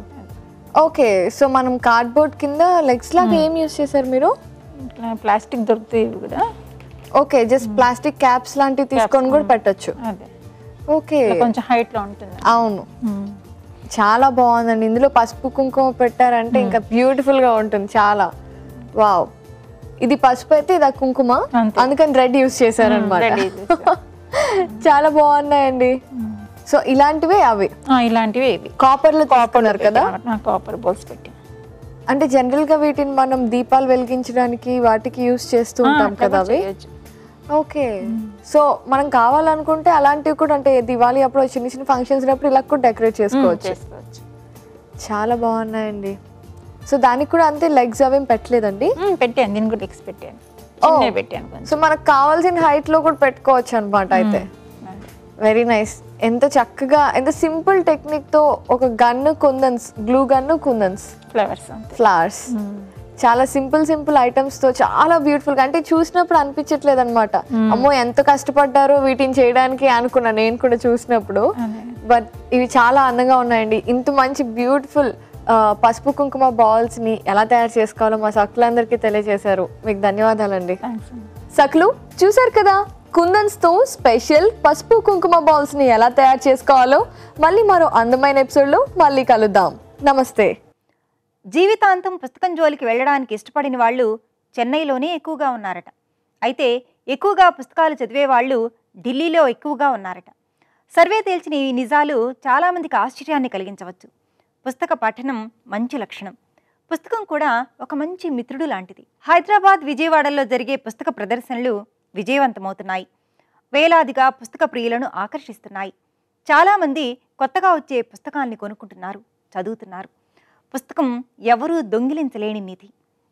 Speaker 7: ఓకే. సో మనం కార్డ్బోర్డ్ కింద లెగ్స్ లాగా ఏం యూస్ చేశారు మీరు?
Speaker 8: ఇట్లా ప్లాస్టిక్ దొరుకుతాయి కూడా.
Speaker 7: ఓకే, జస్ట్ ప్లాస్టిక్ క్యాప్స్ లాంటివి తీసుకొని కూడా పెట్టచ్చు.
Speaker 8: అదే.
Speaker 7: ఓకే,
Speaker 8: కొంచెం హైట్ లో ఉంటుంది.
Speaker 7: అవును. చాలా బాగుందండి. ఇందులో పసుపు కుంకుమ పెట్టారంటే ఇంకా బ్యూటిఫుల్ గా ఉంటుంది చాలా. వావ్, ఇది పసుపు అయితే ఇది కుంకుమ, అందుకని రెడ్ యూస్ చేశారనమాట. చాలా బాగున్నాయండి. సో ఇలాంటివే అవి?
Speaker 8: ఇలాంటివి
Speaker 7: కాపర్ లో తీసుకున్నారు కదా?
Speaker 8: కాపర్ బౌల్స్ పెట్టి.
Speaker 7: అంటే జనరల్ గా వీటిని మనం దీపాలు వెలిగించడానికి వాటికి యూస్ చేస్తూ ఉంటాం కదా అవి. ఓకే. సో మనం కావాలనుకుంటే అలాంటివి కూడా, అంటే దివాళీ అప్పుడు చిన్న చిన్న ఫంక్షన్స్ అప్పుడు ఇలా కూడా డెకరేట్ చేసుకోవచ్చు. చాలా బాగున్నాయండి. సో దానికి కూడా అంతే లెగ్స్ అవేం పెట్టలేదండి?
Speaker 8: పెట్టాను, దీనికి కూడా లెగ్స్ పెట్టాను.
Speaker 7: సో మనకు కావాల్సిన హైట్ లో కూడా పెట్టుకోవచ్చు అనమాట. అయితే వెరీ నైస్. ఎంత చక్కగా, ఎంత సింపుల్ టెక్నిక్ తో ఒక గన్ను కుందన్స్, గ్లూ గన్ను కుందన్స్, ఫ్లవర్స్, చాలా సింపుల్ ఐటమ్స్ తో చాలా బ్యూటిఫుల్ గా, అంటే చూసినప్పుడు అనిపించట్లేదు అనమాట అమ్మో ఎంత కష్టపడ్డారో వీటిని చేయడానికి అనుకున్నా నేను కూడా చూసినప్పుడు. బట్ ఇవి చాలా అందంగా ఉన్నాయండి. ఇంత మంచి బ్యూటిఫుల్ పసుపు కుంకుమ బాల్స్ ని ఎలా తయారు చేసుకోవాలో మా సకులందరికీ తెలియజేశారు. మీకు ధన్యవాదాలండి. సకులు చూసారు కదా, కుందన్స్ తో స్పెషల్ పసుపు కుంకుమ బాల్స్ ని ఎలా తయారు చేసుకోవాలో మళ్ళీ మరో అందమైన ఎపిసోడ్ లో మళ్ళీ కలుద్దాం. నమస్తే.
Speaker 1: జీవితాంతం పుస్తకం జోలికి వెళ్ళడానికి ఇష్టపడిన వాళ్ళు చెన్నైలోనే ఎక్కువగా ఉన్నారట. అయితే ఎక్కువగా పుస్తకాలు చదివే వాళ్ళు ఢిల్లీలో ఎక్కువగా ఉన్నారట. సర్వే తేల్చిన ఈ నిజాలు చాలామందికి ఆశ్చర్యాన్ని కలిగించవచ్చు. పుస్తక పఠనం మంచి లక్షణం. పుస్తకం కూడా ఒక మంచి మిత్రుడు లాంటిది. హైదరాబాద్, విజయవాడలో జరిగే పుస్తక ప్రదర్శనలు విజయవంతమవుతున్నాయి. వేలాదిగా పుస్తక ప్రియులను ఆకర్షిస్తున్నాయి. చాలామంది కొత్తగా వచ్చే పుస్తకాల్ని కొనుక్కుంటున్నారు, చదువుతున్నారు. పుస్తకం ఎవరూ దొంగిలించలేని నిధి,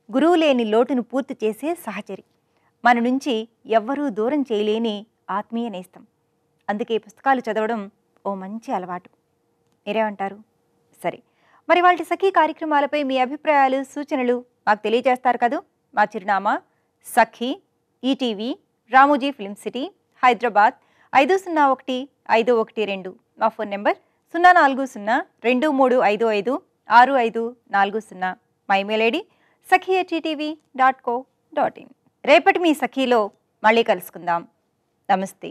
Speaker 1: గురువు లేని లోటును పూర్తి చేసే సహచరి, మన నుంచి ఎవ్వరూ దూరం చేయలేని ఆత్మీయ నేస్తం. అందుకే పుస్తకాలు చదవడం ఓ మంచి అలవాటు. మీరేమంటారు? సరే, మరి వాళ్ళ సఖీ కార్యక్రమాలపై మీ అభిప్రాయాలు, సూచనలు మాకు తెలియజేస్తారు కదూ. మా చిరునామా Sakhi, ETV, Ramoji film city, Hyderabad 501512. మా ఫోన్ నెంబర్ 04023556540. మా ఇమెయిల్ ఐడి sakhi@ttv.co.in. రేపటి మీ సఖీలో మళ్ళీ కలుసుకుందాం. నమస్తే.